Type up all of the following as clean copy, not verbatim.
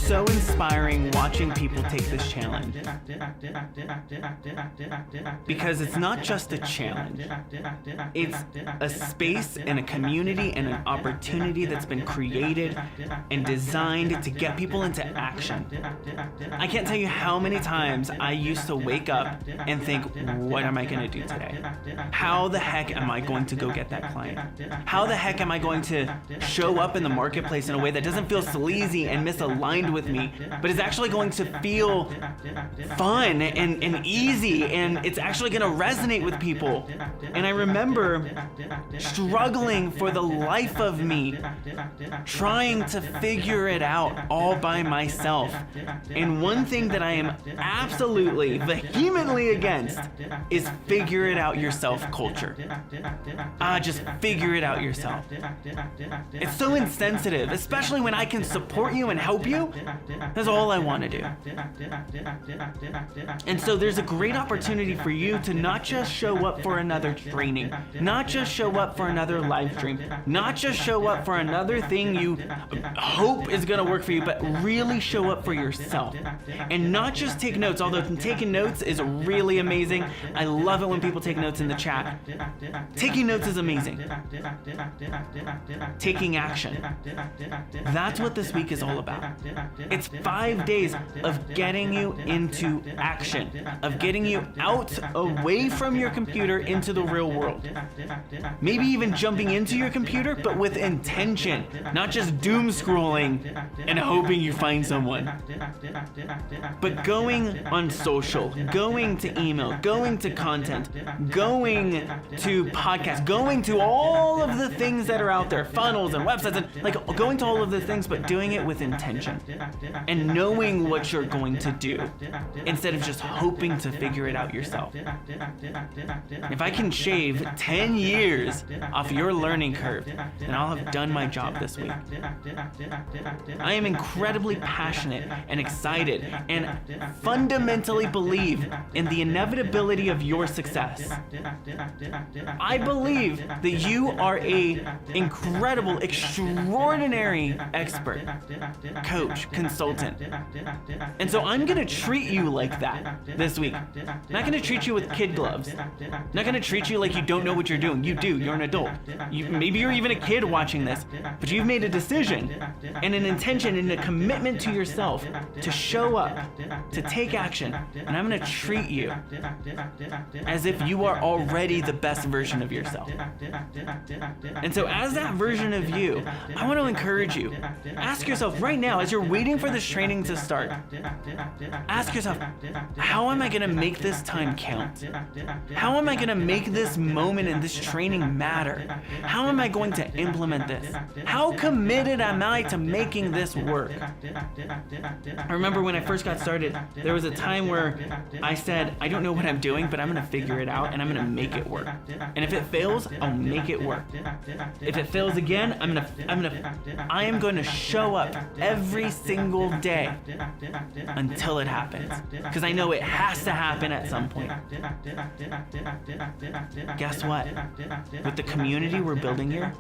So inspiring watching people take this challenge, because it's not just a challenge, it's a space and a community and an opportunity that's been created and designed to get people into action. I can't tell you how many times I used to wake up and think, what am I going to do today? How the heck am I going to go get that client? How the heck am I going to show up in the marketplace in a way that doesn't feel sleazy and misaligned with me, but is actually going to feel fun and easy, and it's actually going to resonate with people? And I remember struggling for the life of me, trying to figure it out all by myself. And one thing that I am absolutely vehemently against is figure it out yourself culture. Just figure it out yourself. It's so insensitive, especially when I can support you and help you. That's all I want to do. And so there's a great opportunity for you to not just show up for another training, not just show up for another live stream, not just show up for another thing you hope is going to work for you, but really show up for yourself. And not just take notes, although taking notes is really amazing. I love it when people take notes in the chat. Taking notes is amazing. Taking action. That's what this week is all about. It's 5 days of getting you into action, of getting you out away from your computer into the real world. Maybe even jumping into your computer, but with intention, not just doom scrolling and hoping you find someone. But going on social, going to email, going to content, going to podcasts, going to all of the things that are out there, funnels and websites, and like going to all of the things, but doing it with intention and knowing what you're going to do instead of just hoping to figure it out yourself. If I can shave 10 years off your learning curve, then I'll have done my job this week. I am incredibly passionate and excited and fundamentally believe in the inevitability of your success. I believe that you are an incredible, extraordinary expert, coach, consultant. And so I'm going to treat you like that this week. I'm not going to treat you with kid gloves. I'm not going to treat you like you don't know what you're doing. You do. You're an adult. Maybe you're even a kid watching this, but you've made a decision and an intention and a commitment to yourself to show up, to take action. And I'm going to treat you as if you are already the best version of yourself. And so as that version of you, I want to encourage you. Ask yourself right now, as you're waiting for this training to start, start. Ask yourself, how am I going to make this time count? How am I going to make this moment in this training matter? How am I going to implement this? How committed am I to making this work? I remember when I first got started, there was a time where I said, I don't know what I'm doing, but I'm going to figure it out and I'm going to make it work. And if it fails, I'll make it work. If it fails again, I am going to show up every single day until it happens. Because I know it has to happen at some point. Guess what? With the community we're building here,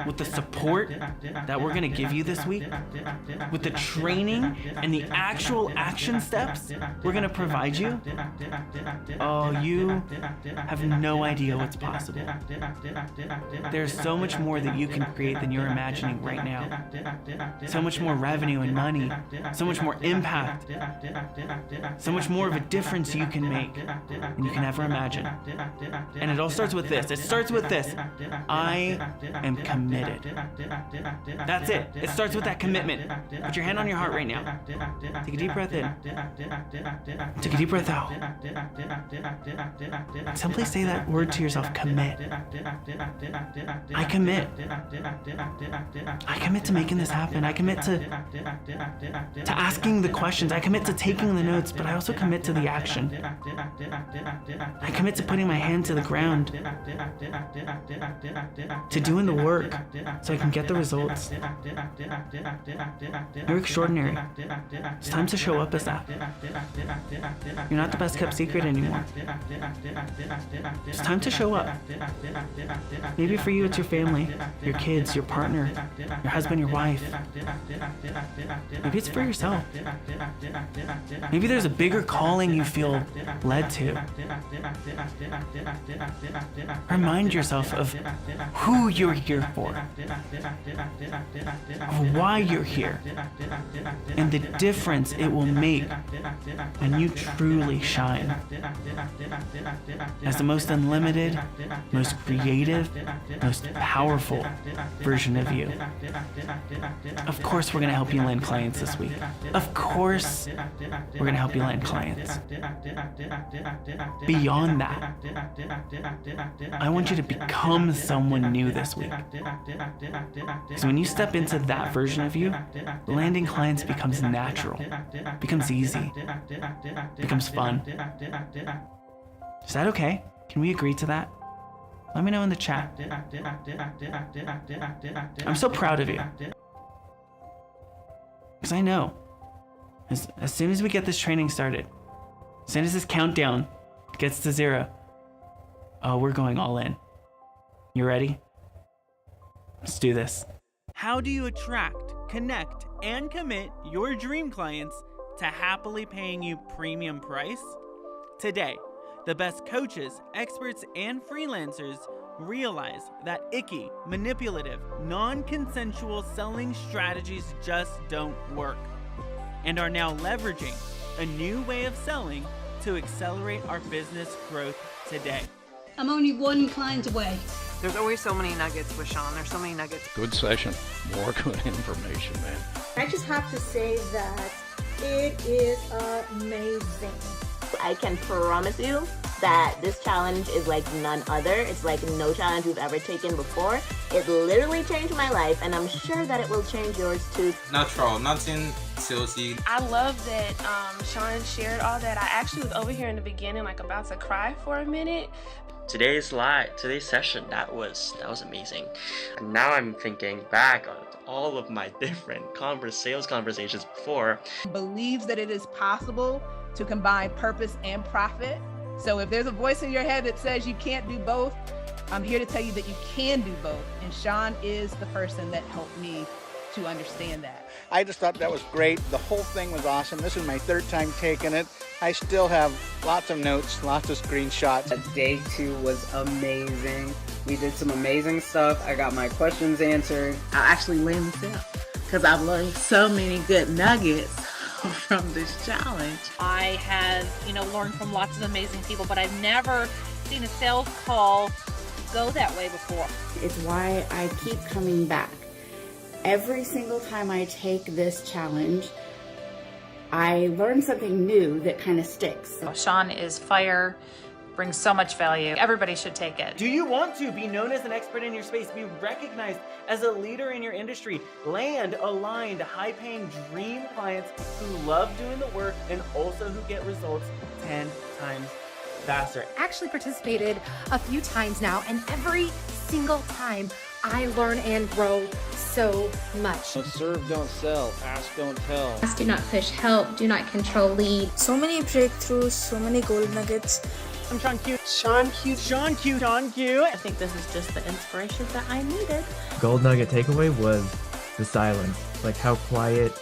with the support that we're going to give you this week, with the training and the actual action steps we're going to provide you, oh, you have no idea what's possible. There's so much more that you can create than you're imagining right now. So much more revenue and money, so much more impact, so much more of a difference you can make than you can ever imagine. And it all starts with this. It starts with this. I am committed. That's it. It starts with that commitment. Put your hand on your heart right now. Take a deep breath in. Take a deep breath out. Simply say that word to yourself, commit. I commit. I commit to making this happen. I commit to asking the questions. I commit to taking the notes, but I also commit to the action. I commit to putting my hand to the ground, to doing the work so I can get the results. You're extraordinary. It's time to show up as that. You're not the best kept secret anymore. It's time to show up. Maybe for you it's your family, your kids, your partner, your husband, your wife. Maybe it's for yourself. Maybe there's a bigger calling you feel led to. Remind yourself of who you're here for, of why you're here, and the difference it will make when you truly shine as the most unlimited, most creative, most powerful version of you. Of course we're going to help you land clients this week. Of course we're going to help you land clients. Beyond that, I want you to become someone new this week. So when you step into that version of you, landing clients becomes natural, becomes easy, becomes fun. Is that okay? Can we agree to that? Let me know in the chat. I'm so proud of you. Because I know, as soon as we get this training started, as soon as this countdown gets to 0, oh, we're going all in. You ready? Let's do this. How do you attract, connect, and commit your dream clients to happily paying you premium price? Today, the best coaches, experts, and freelancers realize that icky, manipulative, non-consensual selling strategies just don't work, and are now leveraging a new way of selling to accelerate our business growth today. I'm only one client away. There's always so many nuggets with Sean. There's so many nuggets. Good session. More good information, man. I just have to say that it is amazing. I can promise you that this challenge is like none other. It's like no challenge we've ever taken before. It literally changed my life, and I'm sure that it will change yours too. Natural, nothing salesy. I love that Sean shared all that. I actually was over here in the beginning, like about to cry for a minute. Today's session, that was amazing. And now I'm thinking back on all of my different sales conversations before. Believes that it is possible to combine purpose and profit. So if there's a voice in your head that says you can't do both, I'm here to tell you that you can do both. And Sean is the person that helped me to understand that. I just thought that was great. The whole thing was awesome. This is my 3rd time taking it. I still have lots of notes, lots of screenshots. Day 2 was amazing. We did some amazing stuff. I got my questions answered. I actually landed this because I've learned so many good nuggets from this challenge. I have, learned from lots of amazing people, but I've never seen a sales call go that way before. It's why I keep coming back. Every single time I take this challenge, I learned something new that kind of sticks. Sean is fire, brings so much value. Everybody should take it. Do you want to be known as an expert in your space, be recognized as a leader in your industry, land aligned, high-paying dream clients who love doing the work and also who get results 10 times faster? Actually participated a few times now, and every single time I learn and grow so much. Serve, don't sell. Ask, don't tell. Ask, do not push. Help, do not control. Lead. So many breakthroughs, so many gold nuggets. I'm Sean Q. Sean Q. Sean Q. Sean Q. I think this is just the inspiration that I needed. Gold nugget takeaway was the silence, like how quiet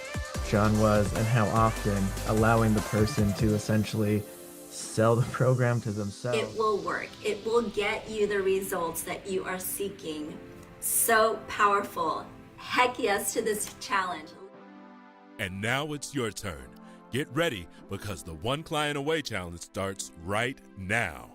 Sean was and how often allowing the person to essentially sell the program to themselves. It will work. It will get you the results that you are seeking. So powerful. Heck yes to this challenge. And now it's your turn. Get ready because the One Client Away Challenge starts right now.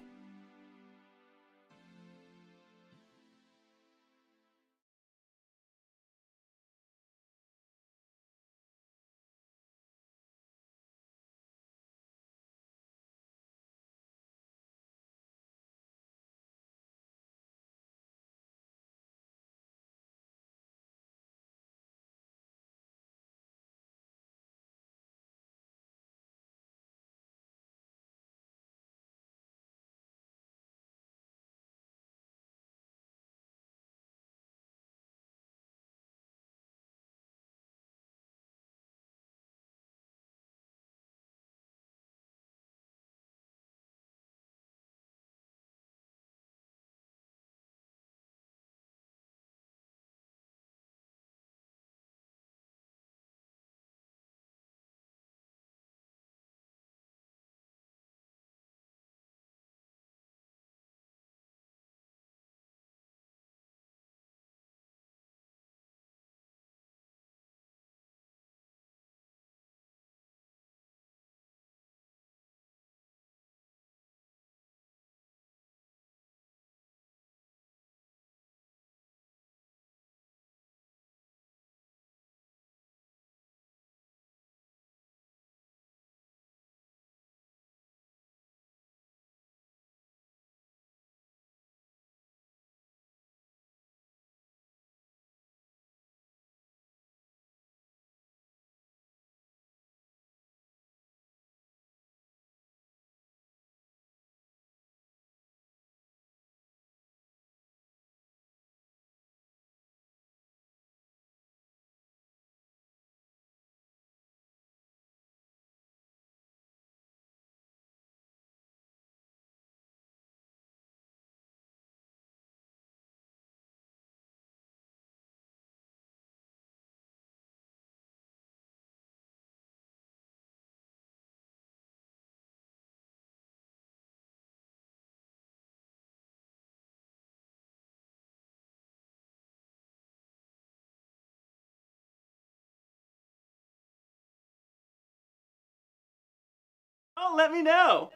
Oh, let me know.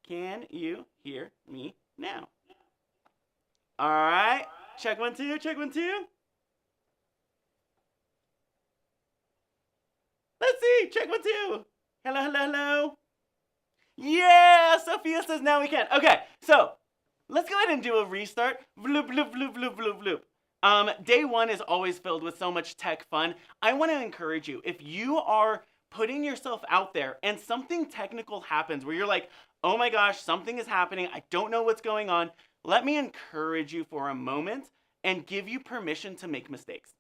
Can you hear me now? All right. Check 1 2. Check 1 2. Let's see. Check 1 2. Hello, hello, hello. Yeah, Sophia says now we can. Okay, so let's go ahead and do a restart. Bloop, bloop, bloop, bloop, bloop, bloop. Day one is always filled with so much tech fun. I want to encourage you, if you are putting yourself out there and something technical happens where you're like, oh my gosh, something is happening, I don't know what's going on, let me encourage you for a moment and give you permission to make mistakes.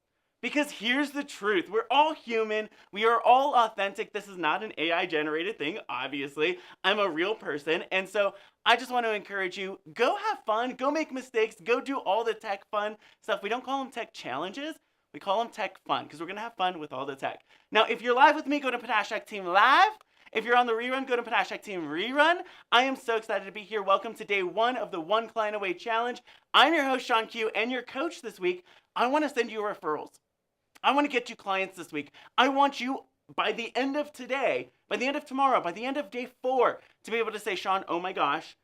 Because here's the truth. We're all human. We are all authentic. This is not an AI generated thing, obviously. I'm a real person. And so I just want to encourage you, go have fun, go make mistakes, go do all the tech fun stuff. We don't call them tech challenges. We call them tech fun because we're going to have fun with all the tech. Now, if you're live with me, go to Panache Tech Team Live. If you're on the rerun, go to Panache Tech Team Rerun. I am so excited to be here. Welcome to day one of the One Client Away Challenge. I'm your host, Sean Q, and your coach this week. I want to send you referrals. I want to get you clients this week. I want you, by the end of today, by the end of tomorrow, by the end of day 4, to be able to say, Sean, oh my gosh,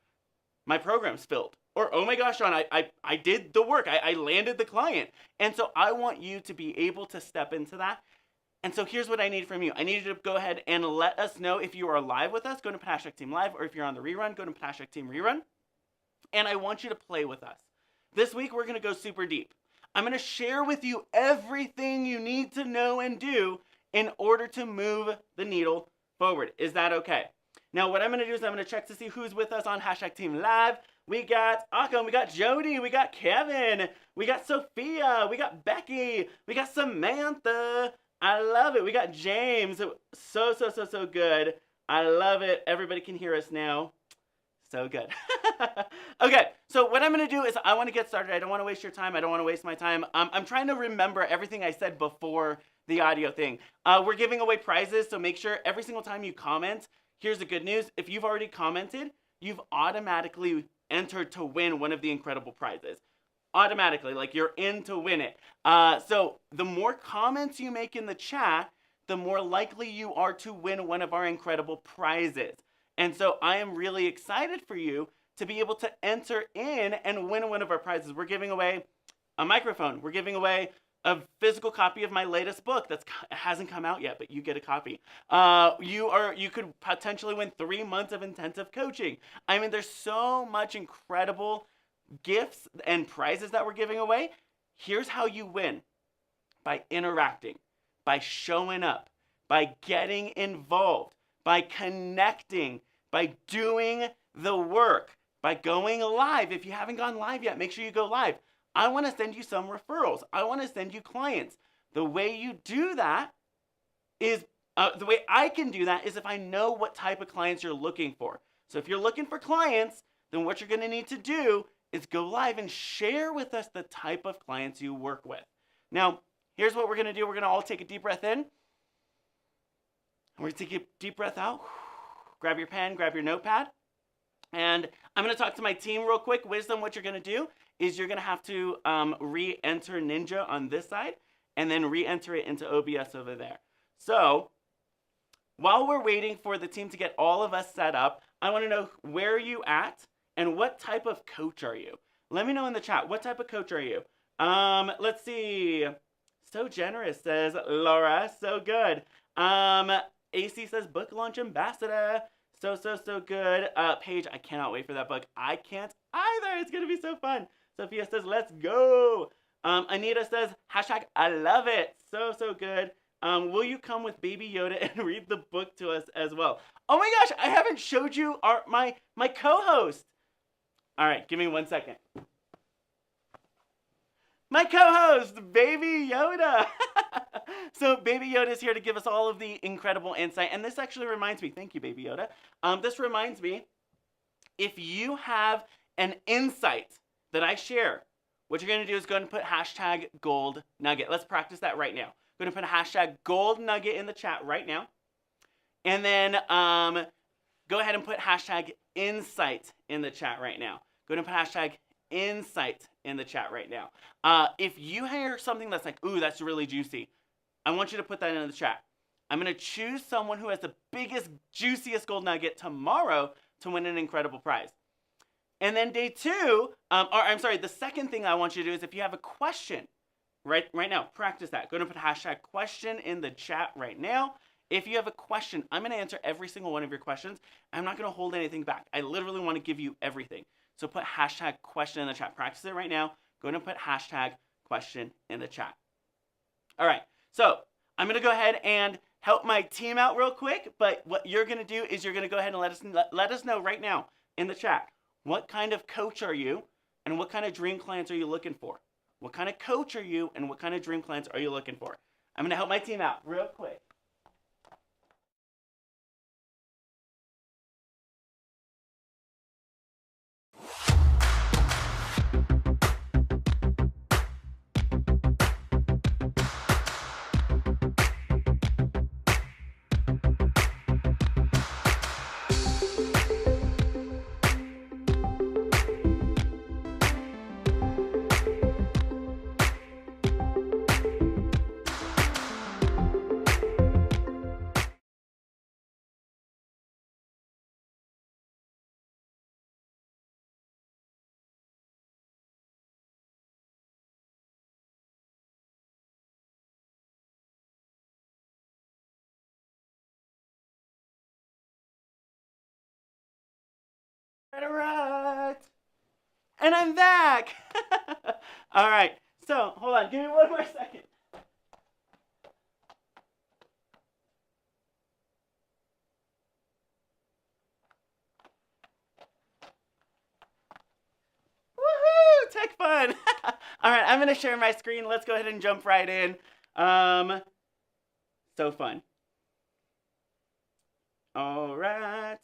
my program's filled. Or, oh my gosh, Sean, I did the work. I landed the client. And so I want you to be able to step into that And so here's what I need from you. I need you to go ahead and let us know if you are live with us, go to hashtag Team Live, or if you're on the rerun, go to hashtag Team Rerun. And I want you to play with us. This week, we're going to go super deep. I'm going to share with you everything you need to know and do in order to move the needle forward. Is that okay? Now, what I'm going to do is I'm going to check to see who's with us on hashtag Team Live. We got Akam, we got Jody, we got Kevin, we got Sophia, we got Becky, we got Samantha. I love it. We got James. So good. I love it. Everybody can hear us now. So good. Okay, so what I'm going to do is I want to get started. I don't want to waste your time. I don't want to waste my time. I'm trying to remember everything I said before the audio thing. We're giving away prizes, so make sure every single time you comment, here's the good news. If you've already commented, you've automatically entered to win one of the incredible prizes. Automatically, like you're in to win it. So the more comments you make in the chat, the more likely you are to win one of our incredible prizes. And so I am really excited for you to be able to enter in and win one of our prizes. We're giving away a microphone. We're giving away a physical copy of my latest book that hasn't come out yet, but you get a copy. You could potentially win 3 months of intensive coaching. I mean, there's so much incredible gifts and prizes that we're giving away. Here's how you win: by interacting, by showing up, by getting involved, by connecting, by doing the work, by going live. If you haven't gone live yet, make sure you go live. I want to send you some referrals. I want to send you clients. The way you do that is, the way I can do that is if I know what type of clients you're looking for. So if you're looking for clients, then what you're going to need to do is go live and share with us the type of clients you work with. Now, here's what we're going to do. We're going to all take a deep breath in. We're going to take a deep breath out. Grab your pen, grab your notepad. And I'm going to talk to my team real quick. Wisdom, what you're going to do is you're going to have to re-enter Ninja on this side and then re-enter it into OBS over there. So while we're waiting for the team to get all of us set up, I want to know, where are you at and what type of coach are you? Let me know in the chat. What type of coach are you? Let's see. So generous, says Laura. So good. AC says book launch ambassador. So good. Paige, I cannot wait for that book. I can't either. It's going to be so fun. Sophia says, let's go. Anita says, hashtag I love it. So good. Will you come with Baby Yoda and read the book to us as well? Oh my gosh, I haven't showed you my co-host. All right, give me 1 second. My co-host, Baby Yoda. So Baby Yoda is here to give us all of the incredible insight. And this actually reminds me, thank you, Baby Yoda. This reminds me, if you have an insight that I share, what you're going to do is go ahead and put hashtag gold nugget. Let's practice that right now. Go ahead and put a hashtag gold nugget in the chat right now. And then go ahead and put hashtag insight in the chat right now. Go ahead and put hashtag insight in the chat right now. If you hear something that's like, ooh, that's really juicy, I want you to put that in the chat. I'm going to choose someone who has the biggest, juiciest gold nugget tomorrow to win an incredible prize. And then day 2, the second thing I want you to do is, if you have a question, right now, practice that. Go ahead and put hashtag question in the chat right now. If you have a question, I'm going to answer every single one of your questions. I'm not going to hold anything back. I literally want to give you everything. So put hashtag question in the chat. Practice it right now. Go ahead and put hashtag question in the chat. All right. So I'm going to go ahead and help my team out real quick. But what you're going to do is you're going to go ahead and let us know right now in the chat, what kind of coach are you and what kind of dream clients are you looking for? What kind of coach are you and what kind of dream clients are you looking for? I'm going to help my team out real quick. Right. And I'm back. All right. So, hold on. Give me one more second. Woohoo! Tech fun. All right, I'm going to share my screen. Let's go ahead and jump right in. So fun. All right.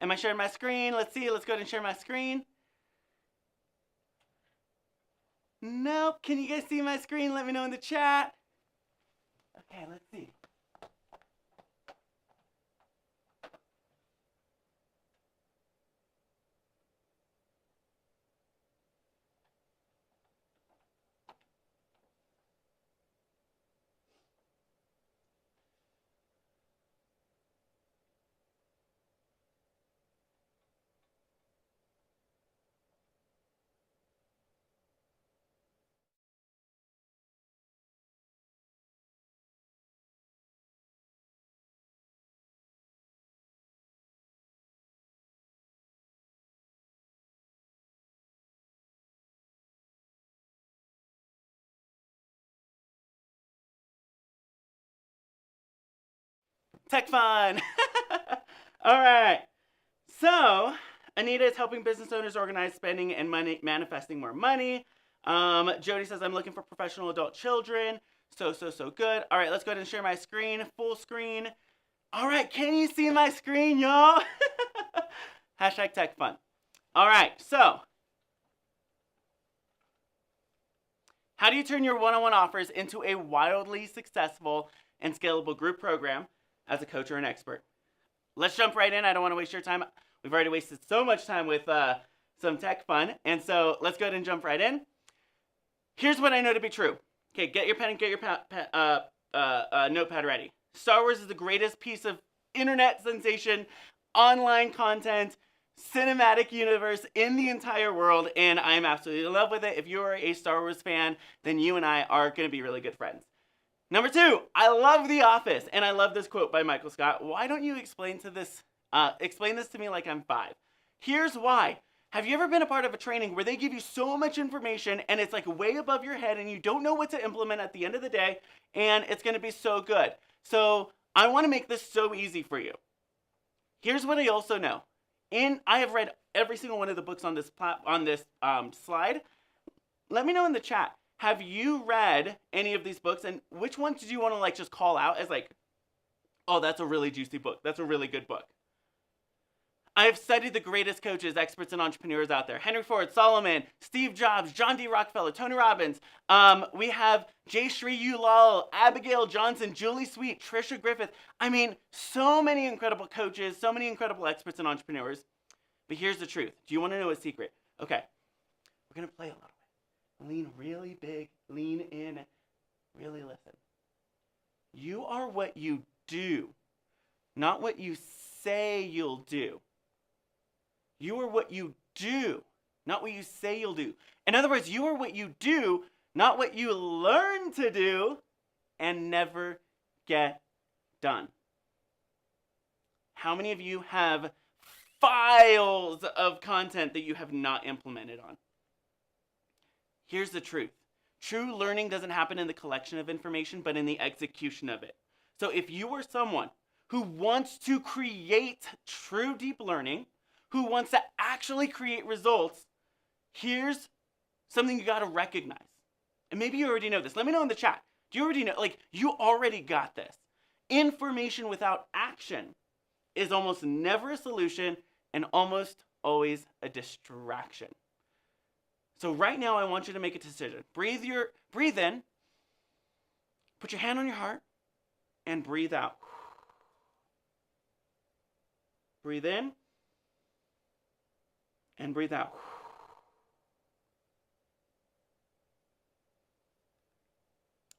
Am I sharing my screen? Let's see. Let's go ahead and share my screen. Nope. Can you guys see my screen? Let me know in the chat. Okay, let's see. Tech fun. All right. So, Anita is helping business owners organize spending and money, manifesting more money. Jody says, I'm looking for professional adult children. So good. All right, let's go ahead and share my screen, full screen. All right, can you see my screen, y'all? Hashtag tech fun. All right, so how do you turn your one-on-one offers into a wildly successful and scalable group program as a coach or an expert? Let's jump right in. I don't want to waste your time. We've already wasted so much time with some tech fun. And so let's go ahead and jump right in. Here's what I know to be true. Okay, get your pen and get your notepad ready. Star Wars is the greatest piece of internet sensation, online content, cinematic universe in the entire world, and I'm absolutely in love with it. If you are a Star Wars fan, then you and I are going to be really good friends. Number 2, I love The Office, and I love this quote by Michael Scott. Why don't you explain this to me like I'm 5? Here's why. Have you ever been a part of a training where they give you so much information and it's like way above your head and you don't know what to implement at the end of the day, and it's going to be so good? So I want to make this so easy for you. Here's what I also know. I have read every single one of the books on this slide. Let me know in the chat. Have you read any of these books, and which ones did you want to just call out as oh, that's a really juicy book. That's a really good book. I have studied the greatest coaches, experts, and entrepreneurs out there. Henry Ford, Solomon, Steve Jobs, John D. Rockefeller, Tony Robbins. We have Jay Shree Ulal, Abigail Johnson, Julie Sweet, Trisha Griffith. I mean, so many incredible coaches, so many incredible experts and entrepreneurs. But here's the truth. Do you want to know a secret? Okay, we're going to play a little bit. Lean really big, lean in, really listen. You are what you do, not what you say you'll do. You are what you do, not what you say you'll do. In other words, you are what you do, not what you learn to do and never get done. How many of you have files of content that you have not implemented on? Here's the truth. True learning doesn't happen in the collection of information, but in the execution of it. So if you are someone who wants to create true deep learning, who wants to actually create results, here's something you got to recognize. And maybe you already know this. Let me know in the chat. Do you already know? You already got this. Information without action is almost never a solution and almost always a distraction. So right now, I want you to make a decision. Breathe in, put your hand on your heart, and breathe out. Breathe in, and breathe out.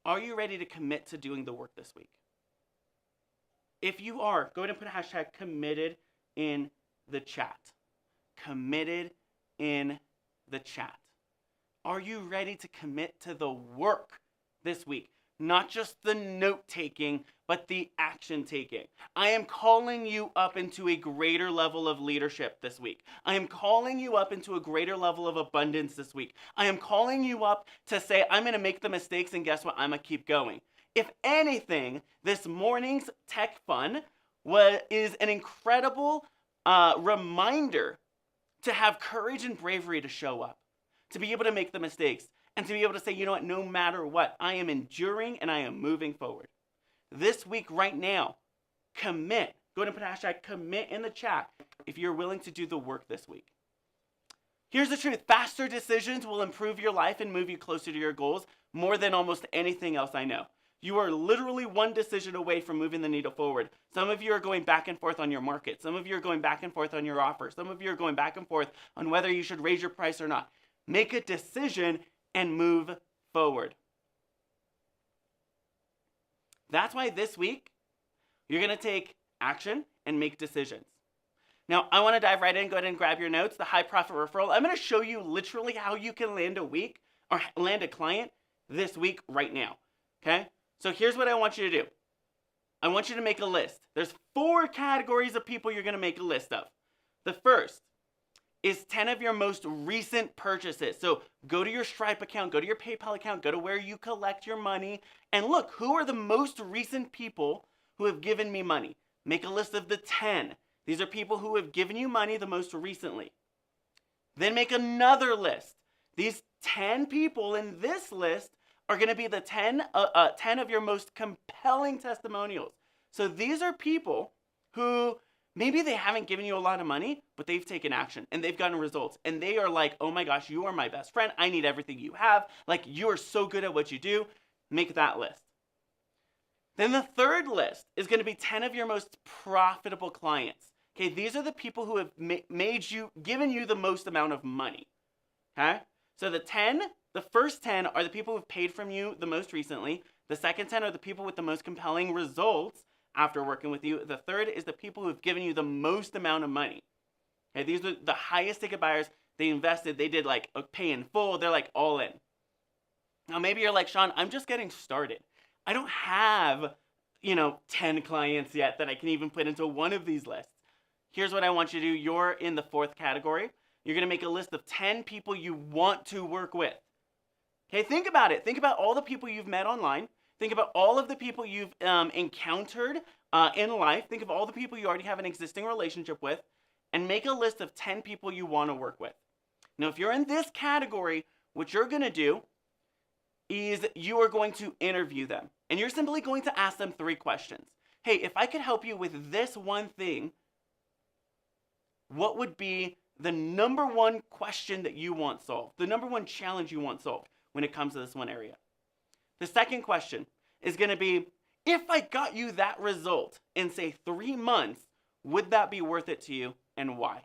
Are you ready to commit to doing the work this week? If you are, go ahead and put a hashtag committed in the chat. Committed in the chat. Are you ready to commit to the work this week? not just the note taking, but the action taking. I am calling you up into a greater level of leadership this week. I am calling you up into a greater level of abundance this week. I am calling you up to say, I'm going to make the mistakes, and guess what? I'm going to keep going. If anything, this morning's Tech Fun is an incredible reminder to have courage and bravery to show up, to be able to make the mistakes, and to be able to say, you know what, no matter what, I am enduring and I am moving forward. This week, right now, commit. Go ahead and put hashtag commit in the chat if you're willing to do the work this week. Here's the truth. Faster decisions will improve your life and move you closer to your goals more than almost anything else I know. You are literally one decision away from moving the needle forward. Some of you are going back and forth on your market. Some of you are going back and forth on your offer. Some of you are going back and forth on whether you should raise your price or not. Make a decision and move forward. That's why this week, you're going to take action and make decisions. Now, I want to dive right in. Go ahead and grab your notes. The High-Profit Referral. I'm going to show you literally how you can land a week or land a client this week right now. Okay? So here's what I want you to do. I want you to make a list. There's 4 categories of people you're going to make a list of. The first is 10 of your most recent purchases. So go to your Stripe account, go to your PayPal account, go to where you collect your money, and look, who are the most recent people who have given me money? Make a list of the 10. These are people who have given you money the most recently. Then make another list. These 10 people in this list are going to be the 10 of your most compelling testimonials. So these are people who maybe they haven't given you a lot of money, but they've taken action and they've gotten results. And they are like, oh my gosh, you are my best friend. I need everything you have. Like, you are so good at what you do. Make that list. Then the third list is going to be 10 of your most profitable clients. Okay, these are the people who have given you the most amount of money. Okay, so the first 10 are the people who've paid from you the most recently. The second 10 are the people with the most compelling results after working with you. The third is the people who've given you the most amount of money. Okay, these are the highest ticket buyers. They invested, they did like a pay in full. They're like all in. Now maybe you're like, Sean, I'm just getting started. I don't have, 10 clients yet that I can even put into one of these lists. Here's what I want you to do. You're in the 4th category. You're going to make a list of 10 people you want to work with. Okay, think about it. Think about all the people you've met online. Think about all of the people you've encountered in life. Think of all the people you already have an existing relationship with, and make a list of 10 people you want to work with. Now, if you're in this category, what you're going to do is you are going to interview them. And you're simply going to ask them 3 questions. Hey, if I could help you with this one thing, what would be the number one question that you want solved? The number one challenge you want solved when it comes to this one area? The second question is going to be, if I got you that result in, say, 3 months, would that be worth it to you, and why?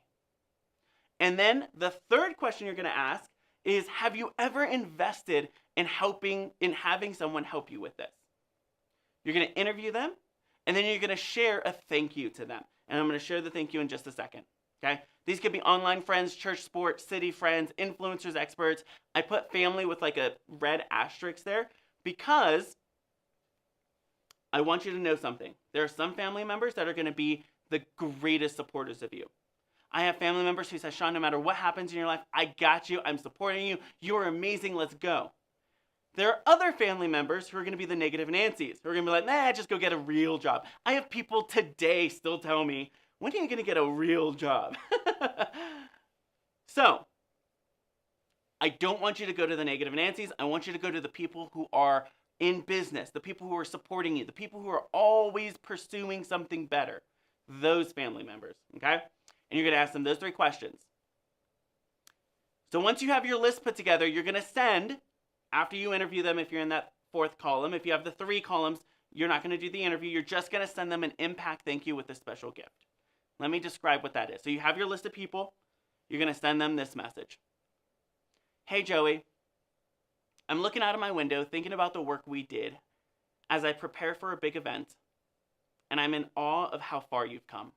And then the third question you're going to ask is, have you ever invested in having someone help you with this? You're going to interview them, and then you're going to share a thank you to them. And I'm going to share the thank you in just a second. Okay? These could be online friends, church sport, city friends, influencers, experts. I put family with like a red asterisk there because I want you to know something. There are some family members that are going to be the greatest supporters of you. I have family members who say, Sean, no matter what happens in your life, I got you. I'm supporting you. You're amazing. Let's go. There are other family members who are going to be the negative Nancy's, who are going to be like, nah, just go get a real job. I have people today still tell me, when are you going to get a real job? So, I don't want you to go to the negative Nancy's. I want you to go to the people who are in business, the people who are supporting you, the people who are always pursuing something better. Those family members, okay? And you're going to ask them those 3 questions. So once you have your list put together, you're going to send, after you interview them, if you're in that 4th column, if you have the 3 columns, you're not going to do the interview. You're just going to send them an impact thank you with a special gift. Let me describe what that is. So you have your list of people. You're going to send them this message. Hey, Joey. I'm looking out of my window thinking about the work we did as I prepare for a big event, and I'm in awe of how far you've come.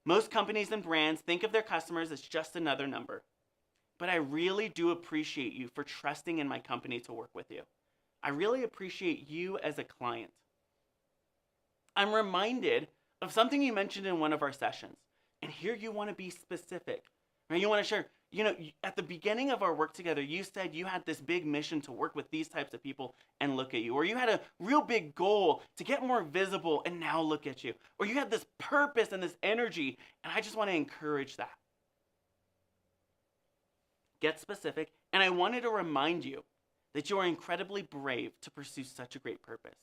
Most companies and brands think of their customers as just another number, but I really do appreciate you for trusting in my company to work with you. I really appreciate you as a client. I'm reminded of something you mentioned in one of our sessions. And here you want to be specific. Right? You want to share, at the beginning of our work together, you said you had this big mission to work with these types of people and look at you. Or you had a real big goal to get more visible and now look at you. Or you had this purpose and this energy, and I just want to encourage that. Get specific, and I wanted to remind you that you are incredibly brave to pursue such a great purpose.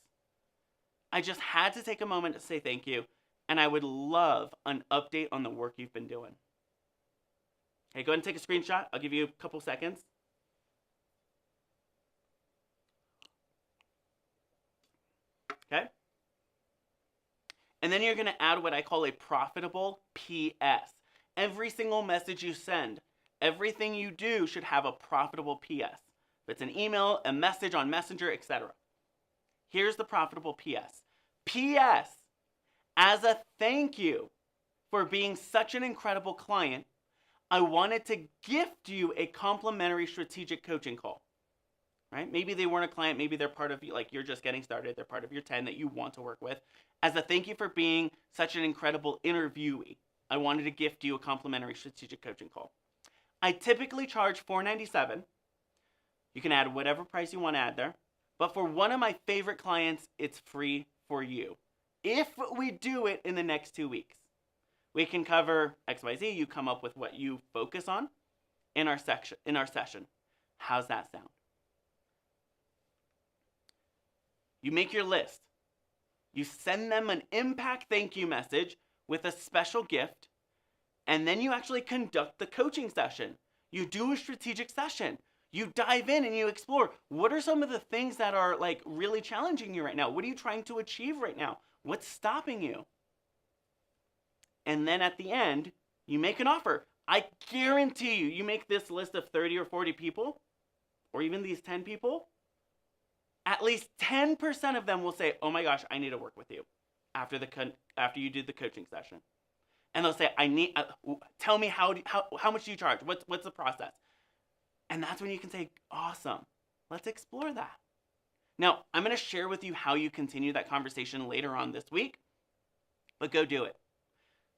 I just had to take a moment to say thank you, and I would love an update on the work you've been doing. Okay, go ahead and take a screenshot. I'll give you a couple seconds. Okay? And then you're going to add what I call a profitable PS. Every single message you send, everything you do should have a profitable PS. If it's an email, a message on Messenger, etc. Here's the profitable PS. PS, as a thank you for being such an incredible client, I wanted to gift you a complimentary strategic coaching call. Right? Maybe they weren't a client, maybe they're part of you, like you're just getting started, they're part of your 10 that you want to work with. As a thank you for being such an incredible interviewee, I wanted to gift you a complimentary strategic coaching call. I typically charge $4.97. You can add whatever price you want to add there. But for one of my favorite clients, it's free for you. If we do it in the next 2 weeks. We can cover XYZ. You come up with what you focus on in our session. How's that sound? You make your list. You send them an impact thank you message with a special gift, and then you actually conduct the coaching session. You do a strategic session. You dive in and you explore, what are some of the things that are like really challenging you right now? What are you trying to achieve right now? What's stopping you? And then at the end, you make an offer. I guarantee you, you make this list of 30 or 40 people, or even these 10 people, at least 10% of them will say, oh my gosh, I need to work with you after you did the coaching session. And they'll say, tell me how much do you charge? What's the process? And that's when you can say, awesome, let's explore that. Now, I'm going to share with you how you continue that conversation later on this week, but go do it.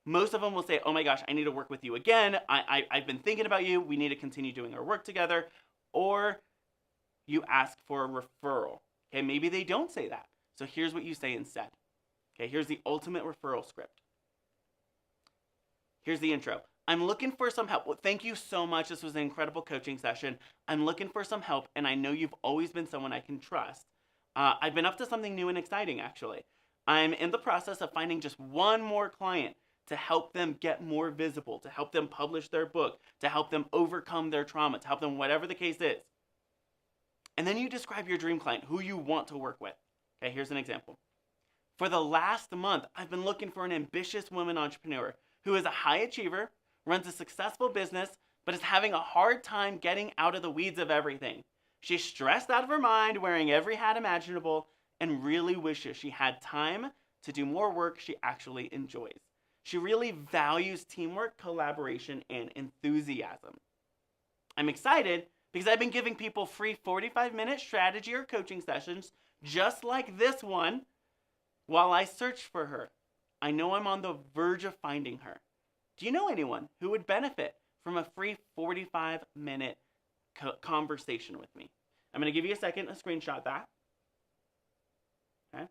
Most of them will say, oh my gosh, I need to work with you again. I've been thinking about you. We need to continue doing our work together. Or you ask for a referral. Okay, maybe they don't say that. So here's what you say instead. Okay, here's the ultimate referral script. Here's the intro. I'm looking for some help. Well, thank you so much. This was an incredible coaching session. I'm looking for some help, and I know you've always been someone I can trust. I've been up to something new and exciting, actually. I'm in the process of finding just one more client to help them get more visible, to help them publish their book, to help them overcome their trauma, to help them whatever the case is. And then you describe your dream client, who you want to work with. Okay, here's an example. For the last month, I've been looking for an ambitious woman entrepreneur who is a high achiever, runs a successful business, but is having a hard time getting out of the weeds of everything. She's stressed out of her mind, wearing every hat imaginable, and really wishes she had time to do more work she actually enjoys. She really values teamwork, collaboration, and enthusiasm. I'm excited because I've been giving people free 45-minute strategy or coaching sessions just like this one while I search for her. I know I'm on the verge of finding her. Do you know anyone who would benefit from a free 45-minute conversation with me? I'm going to give you a second to screenshot that. Okay.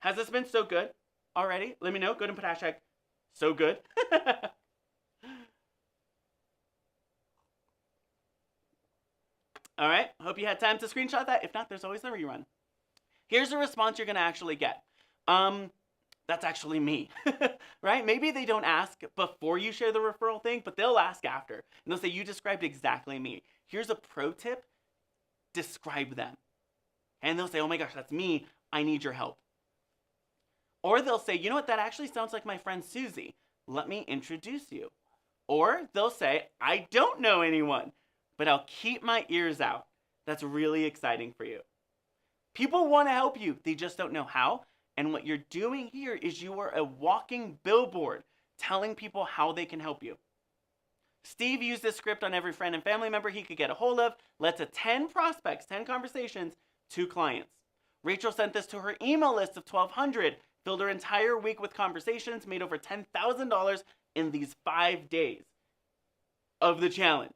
Has this been so good already? Let me know. Go ahead and put hashtag so good. All right. Hope you had time to screenshot that. If not, there's always the rerun. Here's the response you're going to actually get. That's actually me, right? Maybe they don't ask before you share the referral thing, but they'll ask after. And they'll say, you described exactly me. Here's a pro tip. Describe them. And they'll say, oh my gosh, that's me. I need your help. Or they'll say, you know what? That actually sounds like my friend Susie. Let me introduce you. Or they'll say, I don't know anyone, but I'll keep my ears out. That's really exciting for you. People want to help you. They just don't know how. And what you're doing here is you are a walking billboard telling people how they can help you. Steve used this script on every friend and family member he could get a hold of. Let's 10 prospects, 10 conversations 2 clients. Rachel sent this to her email list of 1,200, filled her entire week with conversations, made over $10,000 in these 5 days of the challenge.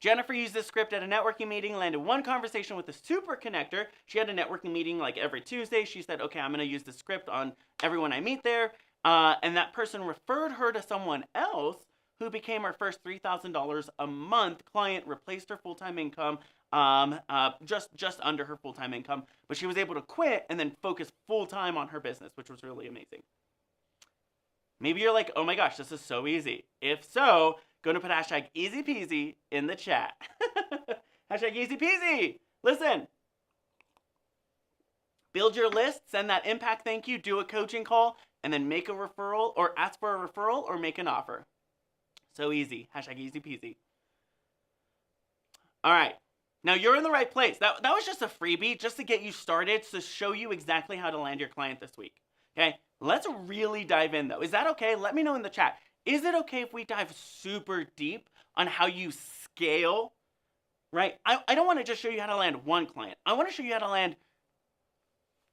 Jennifer used this script at a networking meeting, landed 1 conversation with a super connector. She had a networking meeting like every Tuesday. She said, okay, I'm going to use the script on everyone I meet there. And that person referred her to someone else who became her first $3,000 a month client, replaced her full-time income, just under her full-time income. But she was able to quit and then focus full-time on her business, which was really amazing. Maybe you're like, oh my gosh, this is so easy. If so, go to put hashtag easy peasy in the chat. Hashtag easy peasy. Listen. Build your list, send that impact thank you, do a coaching call, and then make a referral or ask for a referral or make an offer. So easy. Hashtag easy peasy. All right. Now you're in the right place. That was just a freebie just to get you started, to show you exactly how to land your client this week. Okay. Let's really dive in though. Is that okay? Let me know in the chat. Is it okay if we dive super deep on how you scale, right? I don't want to just show you how to land 1 client. I want to show you how to land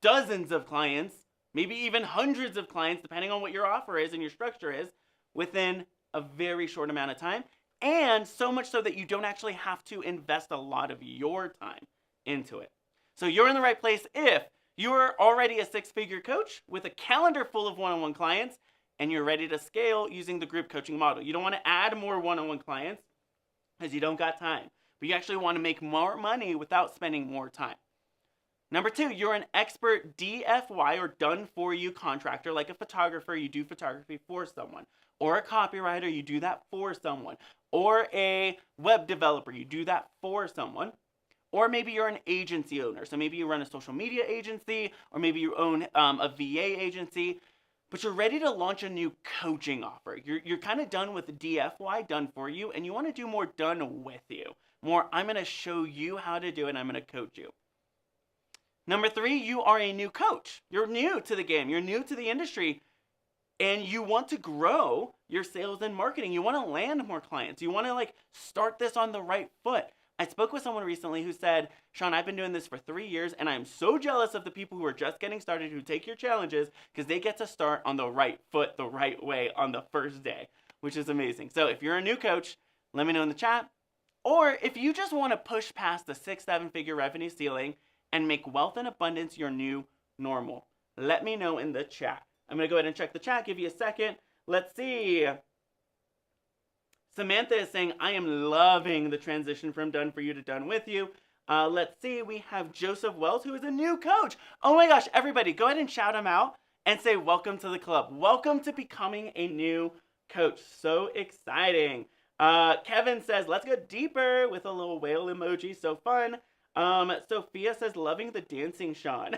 dozens of clients, maybe even hundreds of clients, depending on what your offer is and your structure is, within a very short amount of time. And so much so that you don't actually have to invest a lot of your time into it. So you're in the right place if you're already a 6-figure coach with a calendar full of one-on-one clients and you're ready to scale using the group coaching model. You don't want to add more one-on-one clients because you don't got time, but you actually want to make more money without spending more time. Number 2, you're an expert DFY or done-for-you contractor, like a photographer, you do photography for someone, or a copywriter, you do that for someone, or a web developer, you do that for someone. Or maybe you're an agency owner. So maybe you run a social media agency, or maybe you own a VA agency, but you're ready to launch a new coaching offer. You're kind of done with the DFY, done for you, and you want to do more done with you. More, I'm going to show you how to do it, and I'm going to coach you. Number 3, you are a new coach. You're new to the game. You're new to the industry, and you want to grow your sales and marketing. You want to land more clients. You want to start this on the right foot. I spoke with someone recently who said, Sean, I've been doing this for 3 years, and I'm so jealous of the people who are just getting started, who take your challenges, because they get to start on the right foot, the right way on the first day, which is amazing. So if you're a new coach, let me know in the chat. Or if you just want to push past the 6-7-figure revenue ceiling and make wealth and abundance your new normal, let me know in the chat. I'm going to go ahead and check the chat, give you a second. Let's see. Samantha is saying, I am loving the transition from done for you to done with you. Let's see. We have Joseph Wells, who is a new coach. Oh my gosh, everybody, go ahead and shout him out and say, welcome to the club. Welcome to becoming a new coach. So exciting. Kevin says, let's go deeper with a little whale emoji. So fun. Sophia says, loving the dancing, Sean.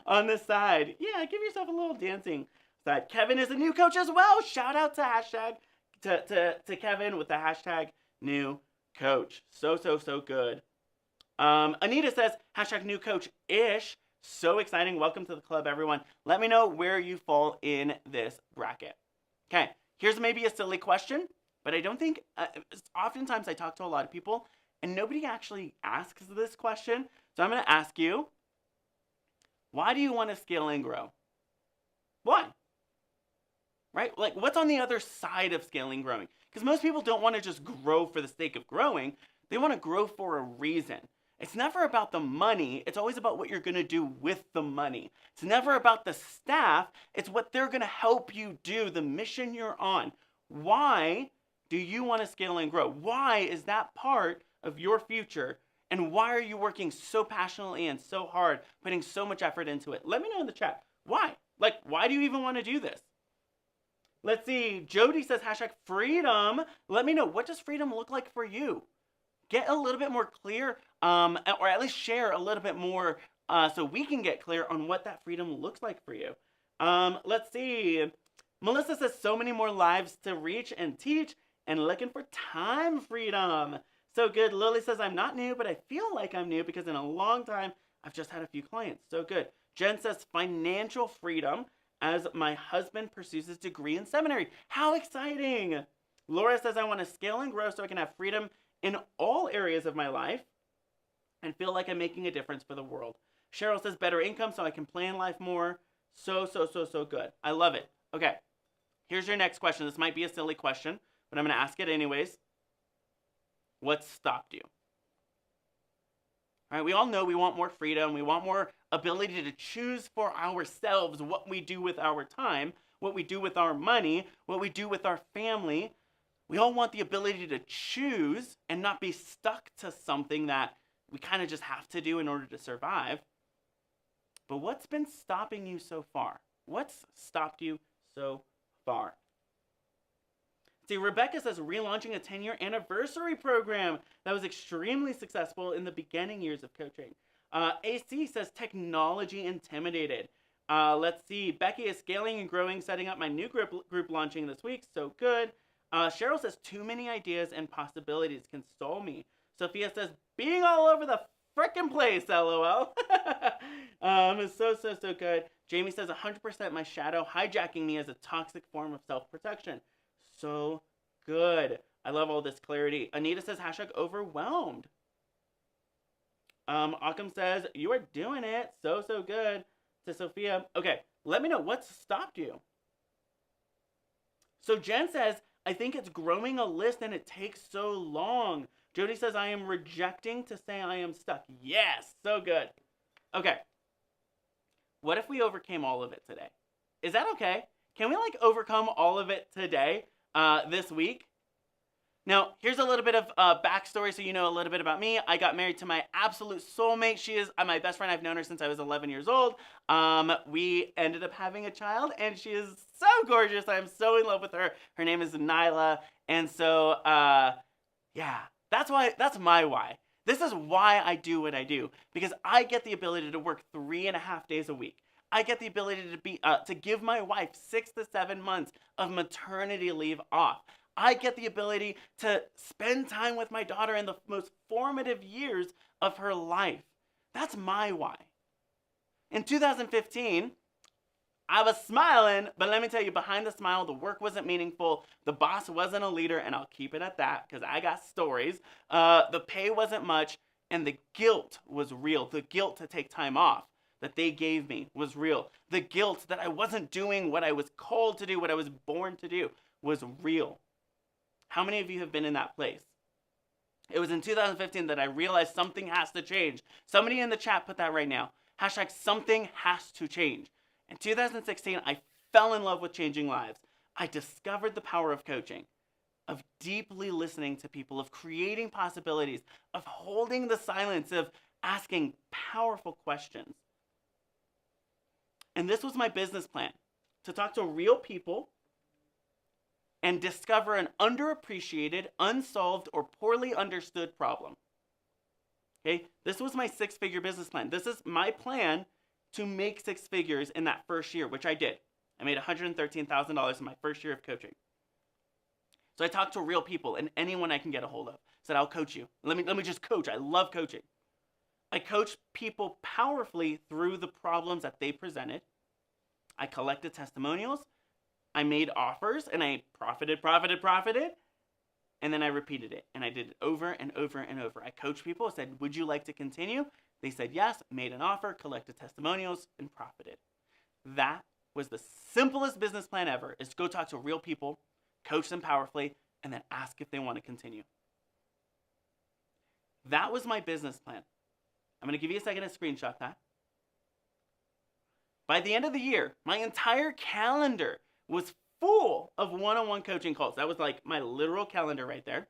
On the side. Yeah, give yourself a little dancing side. Kevin is a new coach as well. Shout out to hashtag to Kevin with the hashtag new coach. So good. Anita says, hashtag new coach-ish. So exciting. Welcome to the club, everyone. Let me know where you fall in this bracket. Okay, here's maybe a silly question, but I don't think, oftentimes I talk to a lot of people and nobody actually asks this question. So I'm going to ask you, why do you want to scale and grow? Why? Right? What's on the other side of scaling, growing? Because most people don't want to just grow for the sake of growing. They want to grow for a reason. It's never about the money. It's always about what you're going to do with the money. It's never about the staff. It's what they're going to help you do, the mission you're on. Why do you want to scale and grow? Why is that part of your future? And why are you working so passionately and so hard, putting so much effort into it? Let me know in the chat. Why? Why do you even want to do this? Let's see. Jody says, hashtag freedom. Let me know. What does freedom look like for you? Get a little bit more clear, or at least share a little bit more so we can get clear on what that freedom looks like for you. Let's see. Melissa says, so many more lives to reach and teach and looking for time freedom. So good. Lily says, I'm not new, but I feel like I'm new because in a long time, I've just had a few clients. So good. Jen says, financial freedom as my husband pursues his degree in seminary. How exciting. Laura says, I want to scale and grow so I can have freedom in all areas of my life. and feel like I'm making a difference for the world. Cheryl says better income so I can plan life more. So good. I love it. Okay, here's your next question. This might be a silly question, but I'm going to ask it anyways. What stopped you? All right, we all know we want more freedom. We want more ability to choose for ourselves what we do with our time, what we do with our money, what we do with our family. We all want the ability to choose and not be stuck to something that we kind of just have to do in order to survive. But what's been stopping you so far? What's stopped you so far? See, Rebecca says relaunching a 10-year anniversary program that was extremely successful in the beginning years of coaching. AC says technology intimidated. Let's see. Becky is scaling and growing, setting up my new group launching this week. So good. Cheryl says too many ideas and possibilities can stall me. Sophia says being all over the frickin' place, LOL. So good. Jamie says 100% my shadow hijacking me as a toxic form of self-protection. So good. I love all this clarity. Anita says hashtag overwhelmed. Occam says you are doing it. So good. To Sophia. Okay, let me know what's stopped you. So Jen says, I think it's growing a list and it takes so long. Jody says, I am rejecting to say I am stuck. Yes, so good. Okay. What if we overcame all of it today? Is that okay? Can we overcome all of it today, this week? Now, here's a little bit of backstory so you know a little bit about me. I got married to my absolute soulmate. She is my best friend. I've known her since I was 11 years old. We ended up having a child, and she is so gorgeous. I'm so in love with her. Her name is Nyla. And so, yeah, that's my why. This is why I do what I do, because I get the ability to work 3.5 days a week. I get the ability to give my wife 6 to 7 months of maternity leave off. I get the ability to spend time with my daughter in the most formative years of her life. That's my why. In 2015, I was smiling, but let me tell you, behind the smile, the work wasn't meaningful, the boss wasn't a leader, and I'll keep it at that because I got stories. The pay wasn't much, and the guilt was real. The guilt to take time off that they gave me was real. The guilt that I wasn't doing what I was called to do, what I was born to do, was real. How many of you have been in that place? It was in 2015 that I realized something has to change. Somebody in the chat put that right now. Hashtag something has to change. In 2016, I fell in love with changing lives. I discovered the power of coaching, of deeply listening to people, of creating possibilities, of holding the silence, of asking powerful questions. And this was my business plan, to talk to real people and discover an underappreciated, unsolved, or poorly understood problem. Okay, this was my 6-figure business plan. This is my plan to make 6 figures in that first year, which I did. I made $113,000 in my first year of coaching. So I talked to real people and anyone I can get a hold of. Said, I'll coach you. Let me just coach. I love coaching. I coached people powerfully through the problems that they presented. I collected testimonials. I made offers and I profited. And then I repeated it. And I did it over and over and over. I coached people, said, would you like to continue? They said yes, made an offer, collected testimonials, and profited. That was the simplest business plan ever, is to go talk to real people, coach them powerfully, and then ask if they want to continue. That was my business plan. I'm going to give you a second to screenshot that. By the end of the year, my entire calendar was full of one-on-one coaching calls. That was like my literal calendar right there.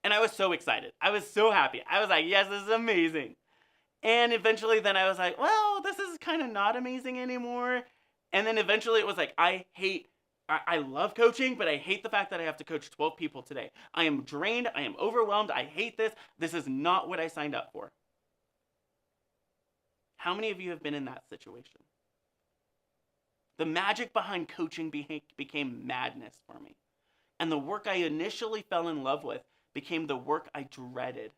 And I was so excited. I was so happy. I was like, yes, this is amazing. And eventually then I was like, well, this is kind of not amazing anymore. And then eventually it was like, I love coaching, but I hate the fact that I have to coach 12 people today. I am drained. I am overwhelmed. I hate this. This is not what I signed up for. How many of you have been in that situation? The magic behind coaching became madness for me. And the work I initially fell in love with became the work I dreaded.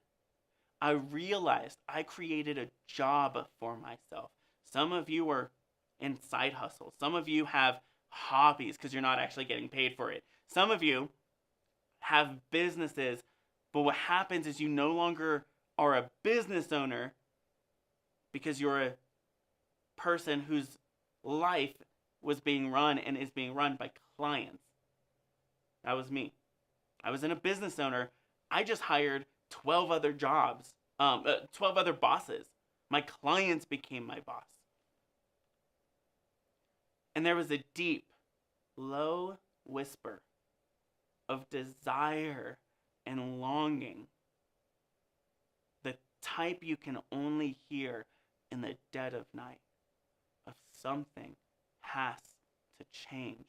I realized I created a job for myself. Some of you are in side hustles. Some of you have hobbies because you're not actually getting paid for it. Some of you have businesses, but what happens is you no longer are a business owner because you're a person whose life was being run and is being run by clients. That was me. I wasn't a business owner. I just hired 12 other jobs, 12 other bosses. My clients became my boss. And there was a deep, low whisper of desire and longing, the type you can only hear in the dead of night, of something has to change.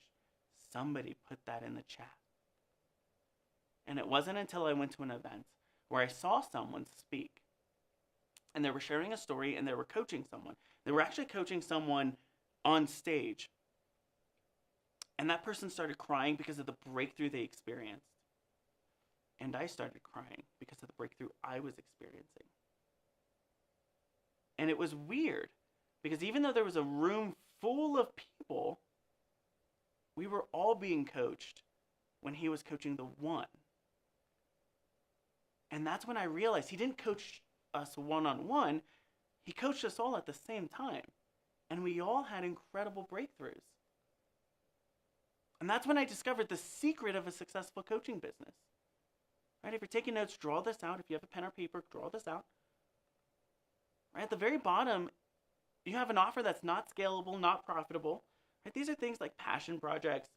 Somebody put that in the chat. And it wasn't until I went to an event where I saw someone speak, and they were sharing a story, and they were coaching someone. They were actually coaching someone on stage. And that person started crying because of the breakthrough they experienced. And I started crying because of the breakthrough I was experiencing. And it was weird, because even though there was a room full of people, we were all being coached when he was coaching the one. And that's when I realized he didn't coach us one-on-one. He coached us all at the same time. And we all had incredible breakthroughs. And that's when I discovered the secret of a successful coaching business. Right? If you're taking notes, draw this out. If you have a pen or paper, draw this out. Right? At the very bottom, you have an offer that's not scalable, not profitable. Right? These are things like passion projects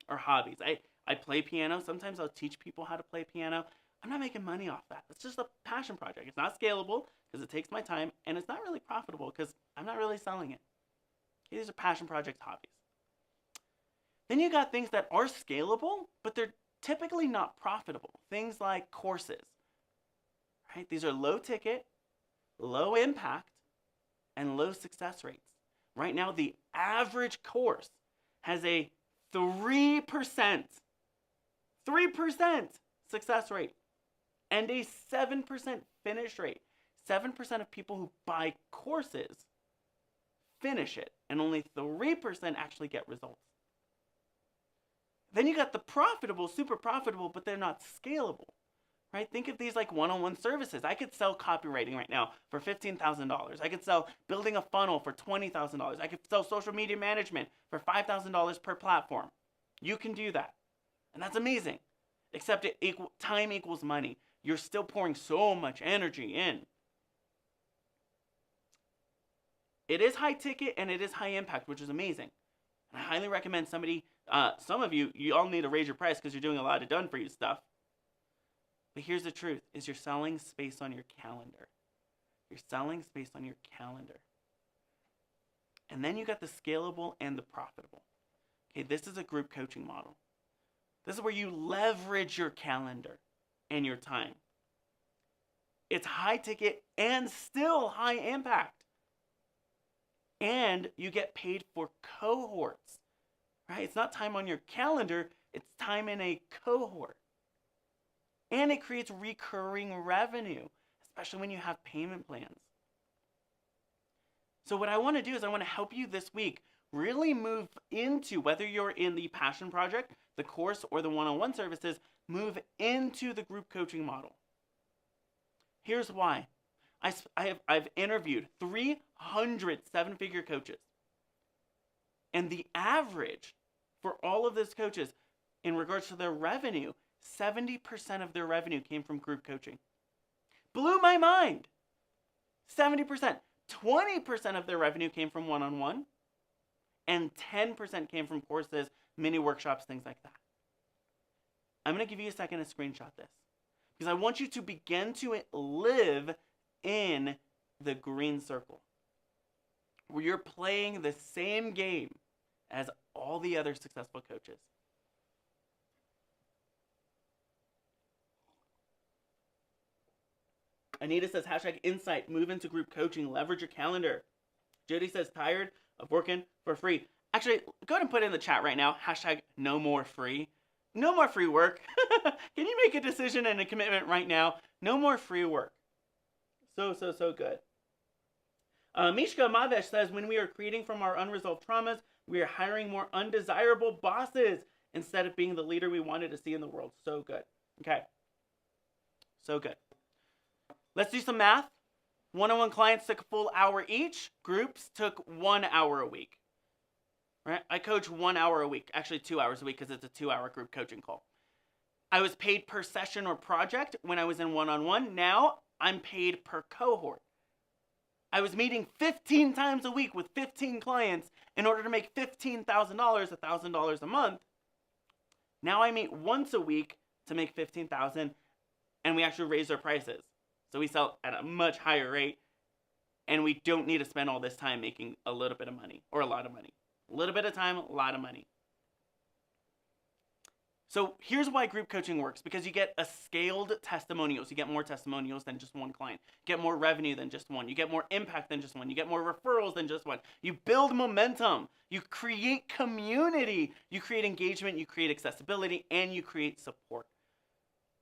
or hobbies. I play piano. Sometimes I'll teach people how to play piano. I'm not making money off that. It's just a passion project. It's not scalable because it takes my time, and it's not really profitable because I'm not really selling it. These are passion projects, hobbies. Then you got things that are scalable, but they're typically not profitable. Things like courses. Right? These are low ticket, low impact, and low success rates. Right now, the average course has a 3% success rate and a 7% finish rate. 7% of people who buy courses finish it, and only 3% actually get results. Then you got the profitable, super profitable, but they're not scalable. Right? Think of these like one-on-one services. I could sell copywriting right now for $15,000. I could sell building a funnel for $20,000. I could sell social media management for $5,000 per platform. You can do that. And that's amazing. Except time equals money. You're still pouring so much energy in. It is high ticket and it is high impact, which is amazing. And I highly recommend some of you all need to raise your price because you're doing a lot of done for you stuff. But here's the truth, is you're selling space on your calendar. You're selling space on your calendar. And then you got the scalable and the profitable. Okay, this is a group coaching model. This is where you leverage your calendar and your time. It's high ticket and still high impact. And you get paid for cohorts, right? It's not time on your calendar, it's time in a cohort. And it creates recurring revenue, especially when you have payment plans. So what I want to do is I want to help you this week really move into, whether you're in the passion project, the course, or the one-on-one services, move into the group coaching model. Here's why. I've interviewed 300 seven-figure coaches. And the average for all of those coaches in regards to their revenue, 70% of their revenue came from group coaching. Blew my mind. 70%. 20% of their revenue came from one-on-one. And 10% came from courses, mini workshops, things like that. I'm going to give you a second to screenshot this. Because I want you to begin to live in the green circle. Where you're playing the same game as all the other successful coaches. Anita says, #insight, move into group coaching, leverage your calendar. Jody says, tired of working for free. Actually, go ahead and put it in the chat right now, #no more free. No more free work. Can you make a decision and a commitment right now? No more free work. So good. Mishka Mavesh says, when we are creating from our unresolved traumas, we are hiring more undesirable bosses instead of being the leader we wanted to see in the world. So good. Okay. So good. Let's do some math. One-on-one clients took a full hour each. Groups took 1 hour a week. Right? I coach 1 hour a week, actually 2 hours a week because it's a 2-hour group coaching call. I was paid per session or project when I was in one-on-one. Now I'm paid per cohort. I was meeting 15 times a week with 15 clients in order to make $15,000, $1,000 a month. Now I meet once a week to make $15,000, and we actually raise our prices. So we sell at a much higher rate, and we don't need to spend all this time making a little bit of money or a lot of money. A little bit of time, a lot of money. So here's why group coaching works, because you get a scaled testimonials. You get more testimonials than just one client. You get more revenue than just one. You get more impact than just one. You get more referrals than just one. You build momentum. You create community. You create engagement. You create accessibility, and you create support.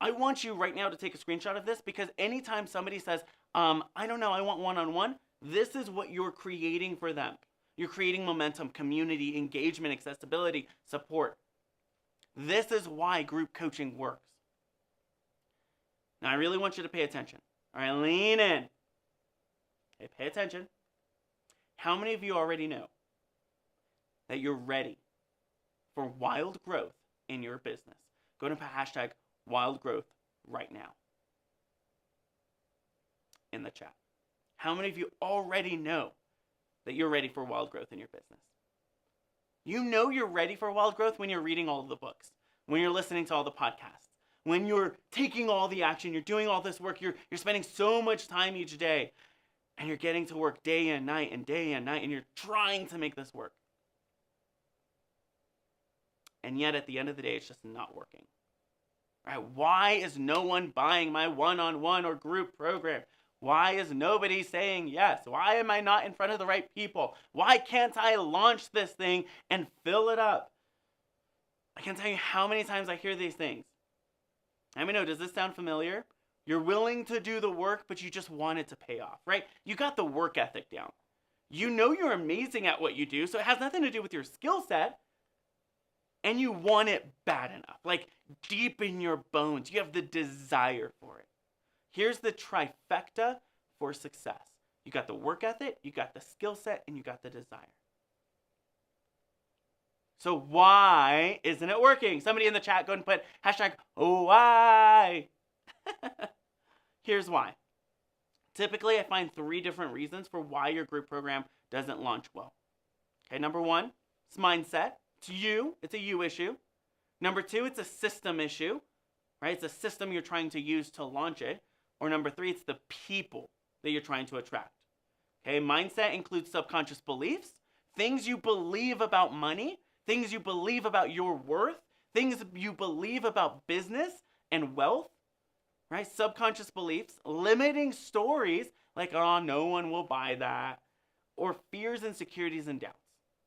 I want you right now to take a screenshot of this, because anytime somebody says, I don't know, I want one-on-one, this is what you're creating for them. You're creating momentum, community, engagement, accessibility, support. This is why group coaching works. Now, I really want you to pay attention. All right, lean in. Okay, pay attention. How many of you already know that you're ready for wild growth in your business? Go to hashtag wild growth right now in the chat. How many of you already know that you're ready for wild growth in your business? You know you're ready for wild growth when you're reading all of the books, when you're listening to all the podcasts, when you're taking all the action, you're doing all this work, you're spending so much time each day, and you're getting to work day and night and day and night, and you're trying to make this work. And yet at the end of the day, it's just not working. All right, why is no one buying my one-on-one or group program? Why is nobody saying yes? Why am I not in front of the right people? Why can't I launch this thing and fill it up? I can't tell you how many times I hear these things. Let me know, does this sound familiar? You're willing to do the work, but you just want it to pay off, right? You got the work ethic down. You know you're amazing at what you do, so it has nothing to do with your skill set. And you want it bad enough, like deep in your bones. You have the desire for it. Here's the trifecta for success. You got the work ethic, you got the skill set, and you got the desire. So why isn't it working? Somebody in the chat go and put hashtag why. Here's why. Typically, I find 3 different reasons for why your group program doesn't launch well. Okay, number 1, it's mindset. It's you. It's a you issue. Number 2, it's a system issue, right? It's a system you're trying to use to launch it. Or number 3, it's the people that you're trying to attract. Okay, mindset includes subconscious beliefs, things you believe about money, things you believe about your worth, things you believe about business and wealth, right? Subconscious beliefs, limiting stories like, oh, no one will buy that, or fears, insecurities, and doubts.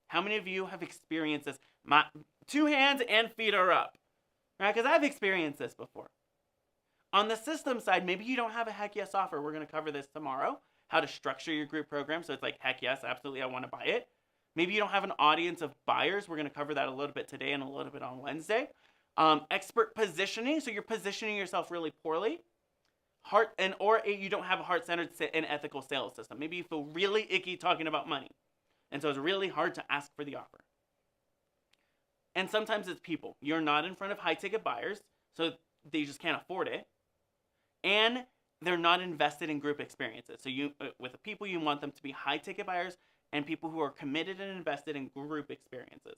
How many of you have experienced this? My 2 hands and feet are up, right? Because I've experienced this before. On the system side, maybe you don't have a heck yes offer. We're going to cover this tomorrow, how to structure your group program. So it's like, heck yes, absolutely, I want to buy it. Maybe you don't have an audience of buyers. We're going to cover that a little bit today and a little bit on Wednesday. Expert positioning, so you're positioning yourself really poorly. Or you don't have a heart-centered and ethical sales system. Maybe you feel really icky talking about money. And so it's really hard to ask for the offer. And sometimes it's people. You're not in front of high-ticket buyers, so they just can't afford it. And they're not invested in group experiences. So with the people, you want them to be high-ticket buyers and people who are committed and invested in group experiences.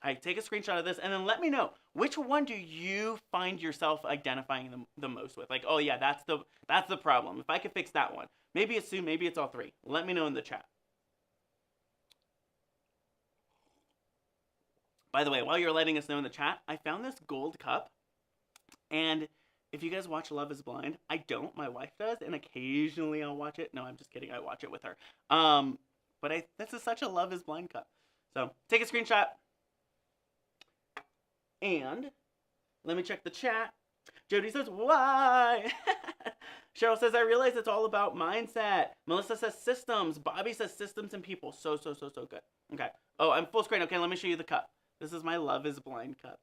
I take a screenshot of this and then let me know, which one do you find yourself identifying the most with? Like, oh yeah, that's the problem. If I could fix that one. Maybe it's 2, maybe it's all 3. Let me know in the chat. By the way, while you're letting us know in the chat, I found this gold cup. And if you guys watch Love is Blind, I don't. My wife does. And occasionally I'll watch it. No, I'm just kidding. I watch it with her. But this is such a Love is Blind cup. So take a screenshot. And let me check the chat. Jody says, why? Cheryl says, I realize it's all about mindset. Melissa says systems. Bobby says systems and people. So good. Okay. Oh, I'm full screen. Okay, let me show you the cup. This is my Love is Blind cup.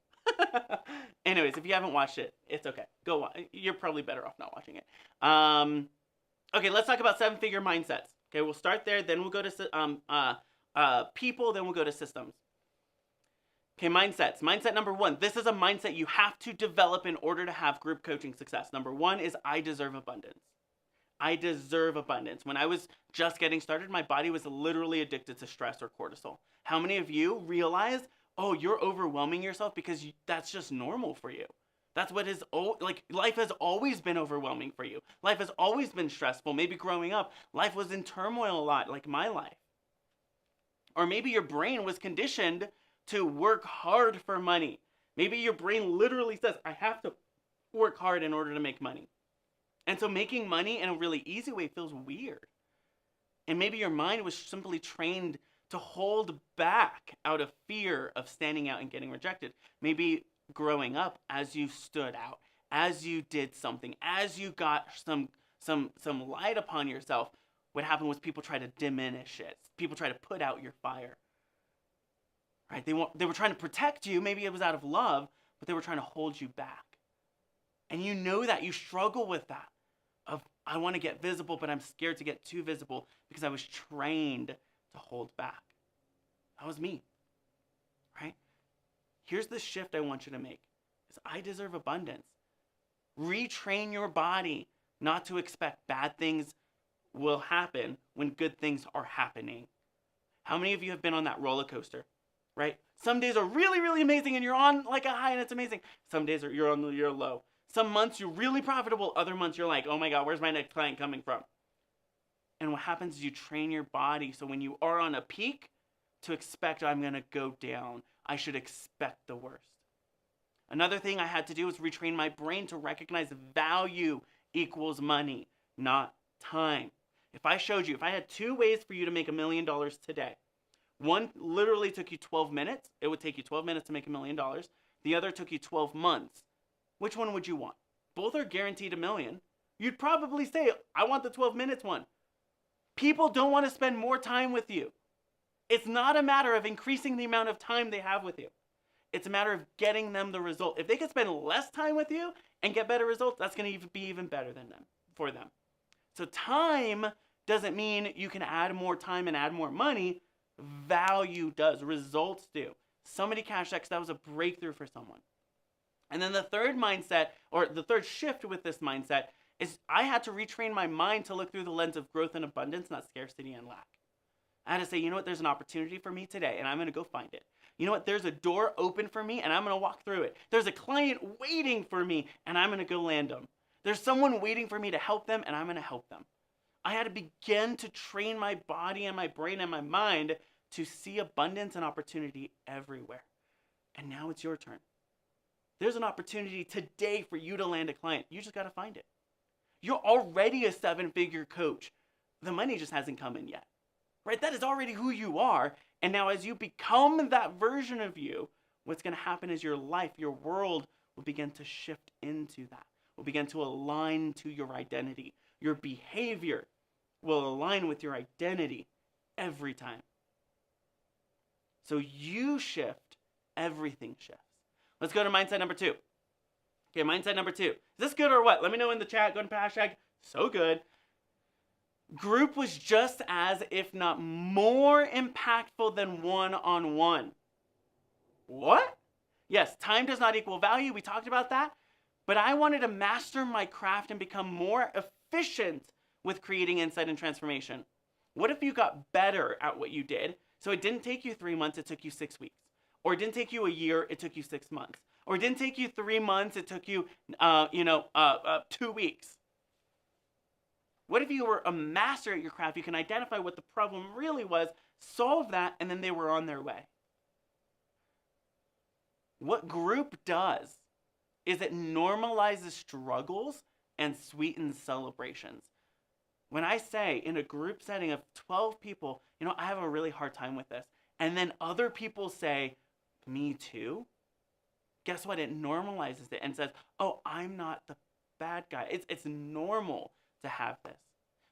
Anyways, if you haven't watched it, it's okay. Go watch. You're probably better off not watching it. Okay, let's talk about 7-figure mindsets. Okay, we'll start there. Then we'll go to people. Then we'll go to systems. Okay, mindsets. Mindset number 1. This is a mindset you have to develop in order to have group coaching success. Number 1 is I deserve abundance. I deserve abundance. When I was just getting started, my body was literally addicted to stress or cortisol. How many of you realize, oh, you're overwhelming yourself because that's just normal for you? That's what is, like, life has always been overwhelming for you. Life has always been stressful. Maybe growing up, life was in turmoil a lot, like my life. Or maybe your brain was conditioned to work hard for money. Maybe your brain literally says, I have to work hard in order to make money. And so making money in a really easy way feels weird. And maybe your mind was simply trained to hold back out of fear of standing out and getting rejected. Maybe growing up, as you stood out, as you did something, as you got some light upon yourself, what happened was people try to diminish it. People try to put out your fire. Right? They were trying to protect you. Maybe it was out of love, but they were trying to hold you back. And you know that. You struggle with that. Of, I want to get visible, but I'm scared to get too visible because I was trained to hold back. That was me. Right? Here's the shift I want you to make. Is I deserve abundance. Retrain your body not to expect bad things will happen when good things are happening. How many of you have been on that roller coaster? Right? Some days are really, really amazing and you're on like a high and it's amazing. Some days you're low. Some months you're really profitable. Other months you're like, oh my God, where's my next client coming from? And what happens is you train your body so when you are on a peak to expect I'm going to go down. I should expect the worst. Another thing I had to do was retrain my brain to recognize value equals money, not time. If I had 2 ways for you to make $1 million today, one literally took you 12 minutes. It would take you 12 minutes to make $1 million. The other took you 12 months. Which one would you want? Both are guaranteed $1 million. You'd probably say, I want the 12 minutes one. People don't want to spend more time with you. It's not a matter of increasing the amount of time they have with you. It's a matter of getting them the result. If they can spend less time with you and get better results, that's going to be even better than them for them. So time doesn't mean you can add more time and add more money. Value does. Results do. Somebody cash checks, that was a breakthrough for someone. And then the third mindset, or the third shift with this mindset, is I had to retrain my mind to look through the lens of growth and abundance, not scarcity and lack. I had to say, you know what, there's an opportunity for me today, and I'm going to go find it. You know what, there's a door open for me, and I'm going to walk through it. There's a client waiting for me, and I'm going to go land them. There's someone waiting for me to help them, and I'm going to help them. I had to begin to train my body and my brain and my mind to see abundance and opportunity everywhere. And now it's your turn. There's an opportunity today for you to land a client. You just got to find it. You're already a 7-figure coach. The money just hasn't come in yet. Right? That is already who you are. And now as you become that version of you, what's going to happen is your life, your world will begin to shift into that. Will begin to align to your identity. Your behavior will align with your identity every time. So you shift, everything shifts. Let's go to mindset number 2. Okay, mindset number 2. Is this good or what? Let me know in the chat. Go to hashtag so good. Group was just as, if not more impactful than one-on-one. What? Yes, time does not equal value. We talked about that. But I wanted to master my craft and become more efficient with creating insight and transformation. What if you got better at what you did? So it didn't take you 3 months, it took you 6 weeks. Or it didn't take you a year, it took you 6 months. Or it didn't take you 3 months, it took you, 2 weeks. What if you were a master at your craft? You can identify what the problem really was, solve that, and then they were on their way. What group does is it normalizes struggles and sweetens celebrations. When I say in a group setting of 12 people, I have a really hard time with this, and then other people say, me too, guess what? It normalizes it and says, oh, I'm not the bad guy. It's normal to have this.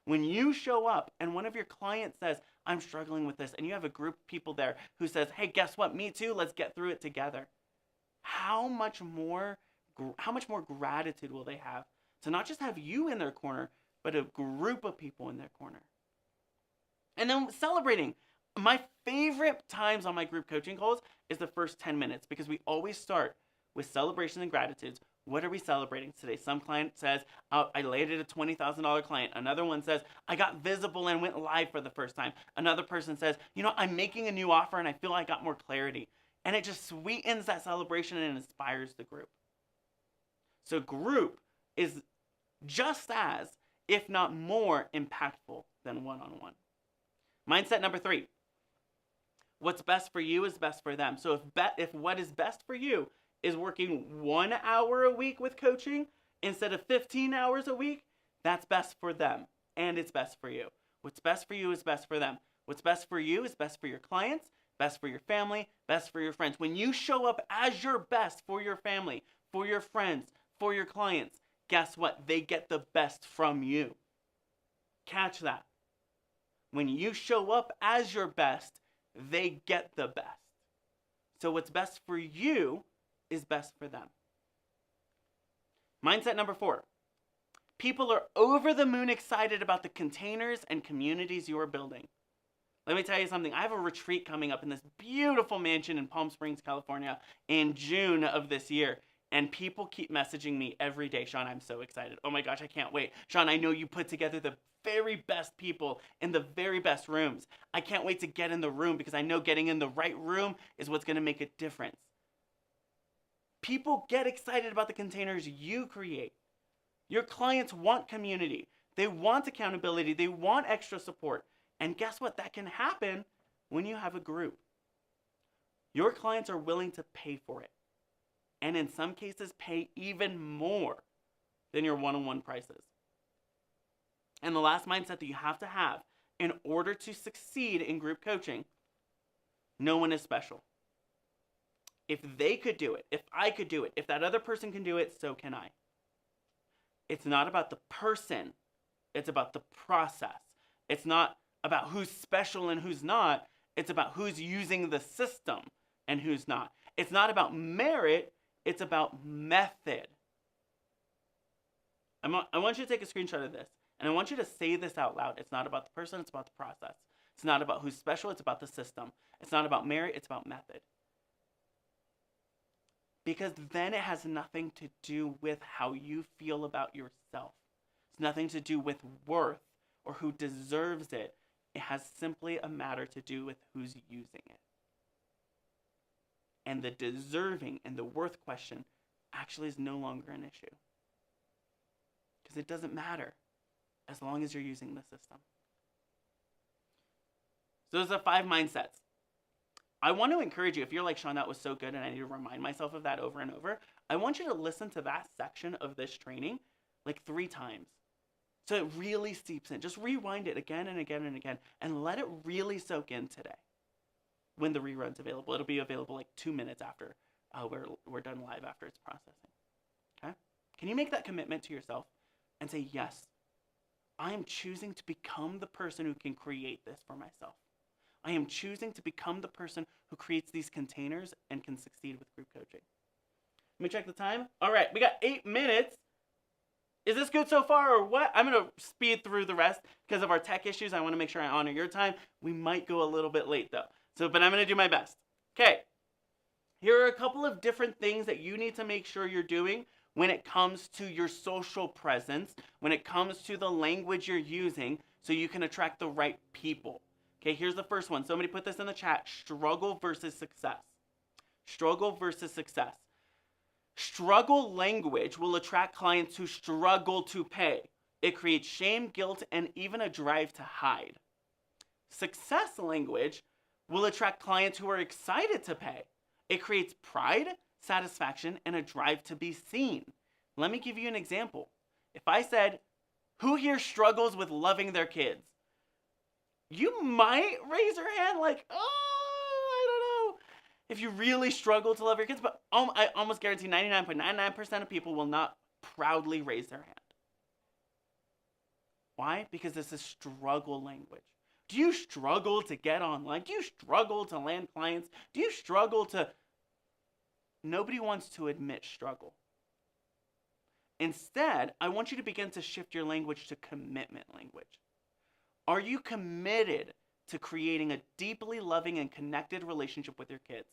When you show up and one of your clients says, I'm struggling with this, and you have a group of people there who says, hey, guess what? Me too. Let's get through it together. how much more gratitude will they have to not just have you in their corner, but a group of people in their corner. And then celebrating. My favorite times on my group coaching calls is the first 10 minutes, because we always start with celebration and gratitudes. What are we celebrating today? Some client says, I landed a $20,000 client. Another one says, I got visible and went live for the first time. Another person says, I'm making a new offer and I feel I got more clarity. And it just sweetens that celebration and inspires the group. So group is just as, if not more, impactful than one-on-one. Mindset number 3. What's best for you is best for them. So if what is best for you is working 1 hour a week with coaching instead of 15 hours a week, that's best for them, and it's best for you. What's best for you is best for them. What's best for you is best for your clients, best for your family, best for your friends. When you show up as your best for your family, for your friends, for your clients, guess what? They get the best from you. Catch that. When you show up as your best, they get the best. So what's best for you is best for them. Mindset number 4. People are over the moon excited about the containers and communities you are building. Let me tell you something. I have a retreat coming up in this beautiful mansion in Palm Springs, California in June of this year. And people keep messaging me every day. Sean, I'm so excited. Oh my gosh, I can't wait. Sean, I know you put together the very best people in the very best rooms. I can't wait to get in the room because I know getting in the right room is what's going to make a difference. People get excited about the containers you create. Your clients want community. They want accountability. They want extra support. And guess what? That can happen when you have a group. Your clients are willing to pay for it. And in some cases, pay even more than your one-on-one prices. And the last mindset that you have to have in order to succeed in group coaching, no one is special. If they could do it, if I could do it, if that other person can do it, so can I. It's not about the person. It's about the process. It's not about who's special and who's not. It's about who's using the system and who's not. It's not about merit. It's about method. I want you to take a screenshot of this, and I want you to say this out loud. It's not about the person. It's about the process. It's not about who's special. It's about the system. It's not about merit. It's about method. Because then it has nothing to do with how you feel about yourself. It's nothing to do with worth or who deserves it. It has simply a matter to do with who's using it. And the deserving and the worth question actually is no longer an issue. Because it doesn't matter as long as you're using the system. So those are 5 mindsets. I want to encourage you, if you're like, Sean, that was so good and I need to remind myself of that over and over, I want you to listen to that section of this training like 3 times. So it really seeps in. Just rewind it again and again and again and let it really soak in today. When the rerun's available. It'll be available like 2 minutes after we're done live, after it's processing. Okay? Can you make that commitment to yourself and say, yes, I am choosing to become the person who can create this for myself. I am choosing to become the person who creates these containers and can succeed with group coaching. Let me check the time. All right, we got 8 minutes. Is this good so far or what? I'm going to speed through the rest because of our tech issues. I want to make sure I honor your time. We might go a little bit late though. But I'm going to do my best. Okay. Here are a couple of different things that you need to make sure you're doing when it comes to your social presence, when it comes to the language you're using so you can attract the right people. Okay, here's the first one. Somebody put this in the chat. Struggle versus success. Struggle versus success. Struggle language will attract clients who struggle to pay. It creates shame, guilt, and even a drive to hide. Success language will attract clients who are excited to pay. It creates pride, satisfaction, and a drive to be seen. Let me give you an example. If I said, who here struggles with loving their kids? You might raise your hand like, oh, I don't know. If you really struggle to love your kids, but I almost guarantee 99.99% of people will not proudly raise their hand. Why? Because this is struggle language. Do you struggle to get online? Do you struggle to land clients? Do you struggle to nobody wants to admit struggle. Instead, I want you to begin to shift your language to commitment language. Are you committed to creating a deeply loving and connected relationship with your kids?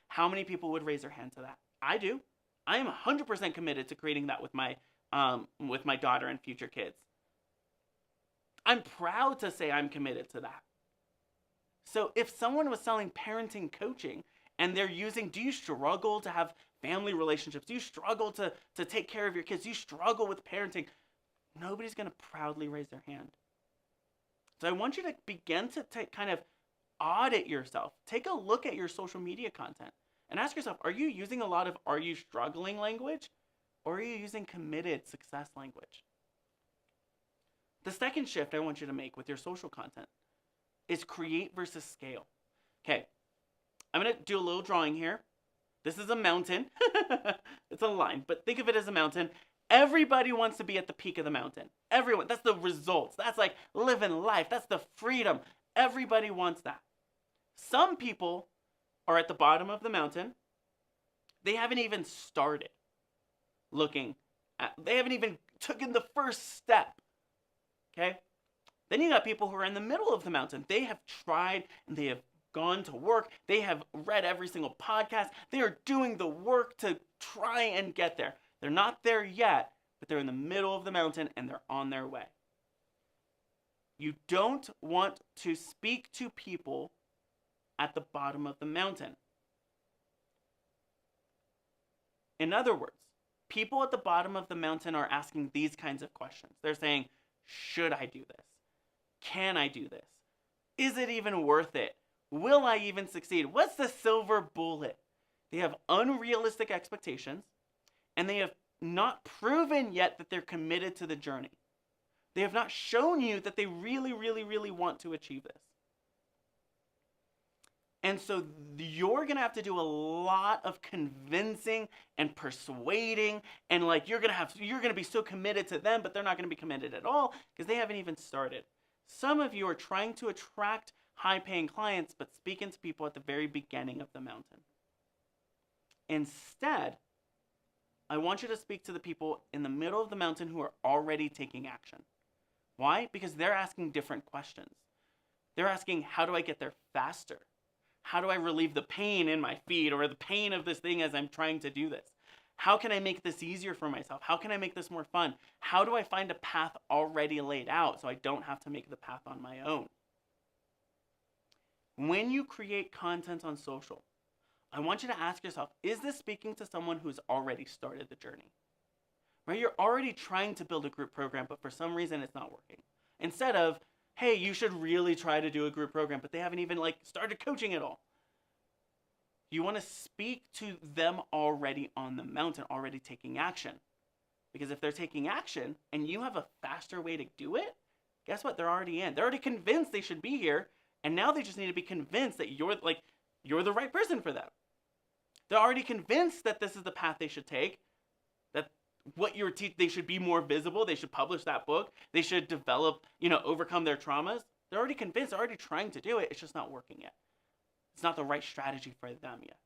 How many people would raise their hand to that? I do. I am 100% committed to creating that with my daughter and future kids. I'm proud to say I'm committed to that. So if someone was selling parenting coaching and they're using, do you struggle to have family relationships? Do you struggle to take care of your kids? Do you struggle with parenting? Nobody's going to proudly raise their hand. So I want you to begin to kind of audit yourself. Take a look at your social media content and ask yourself, are you using a lot of are you struggling language, or are you using committed success language? The second shift I want you to make with your social content is create versus scale. Okay, I'm going to do a little drawing here. This is a mountain. It's a line, but think of it as a mountain. Everybody wants to be at the peak of the mountain. Everyone. That's the results. That's like living life. That's the freedom. Everybody wants that. Some people are at the bottom of the mountain. They haven't even started looking at, they haven't even taken the first step. Okay? Then you got people who are in the middle of the mountain. They have tried and they have gone to work. They have read every single podcast. They are doing the work to try and get there. They're not there yet, but they're in the middle of the mountain and they're on their way. You don't want to speak to people at the bottom of the mountain. In other words, people at the bottom of the mountain are asking these kinds of questions. They're saying, should I do this? Can I do this? Is it even worth it? Will I even succeed? What's the silver bullet? They have unrealistic expectations, and they have not proven yet that they're committed to the journey. They have not shown you that they really, really, really want to achieve this. And so you're going to have to do a lot of convincing and persuading, and like you're going to be so committed to them, but they're not going to be committed at all because they haven't even started. Some of you are trying to attract high-paying clients, but speaking to people at the very beginning of the mountain. Instead, I want you to speak to the people in the middle of the mountain who are already taking action. Why? Because they're asking different questions. They're asking, how do I get there faster? How do I relieve the pain in my feet or the pain of this thing as I'm trying to do this? How can I make this easier for myself? How can I make this more fun? How do I find a path already laid out so I don't have to make the path on my own? When you create content on social, I want you to ask yourself, is this speaking to someone who's already started the journey? Right? You're already trying to build a group program, but for some reason it's not working. Instead of, hey, you should really try to do a group program, but they haven't even started coaching at all. You want to speak to them already on the mountain, already taking action. Because if they're taking action and you have a faster way to do it, guess what? They're already in. They're already convinced they should be here, and now they just need to be convinced that you're the right person for them. They're already convinced that this is the path they should take, that what you're they should be more visible, they should publish that book, they should develop, overcome their traumas. They're already convinced, they're already trying to do it, it's just not working yet. It's not the right strategy for them yet.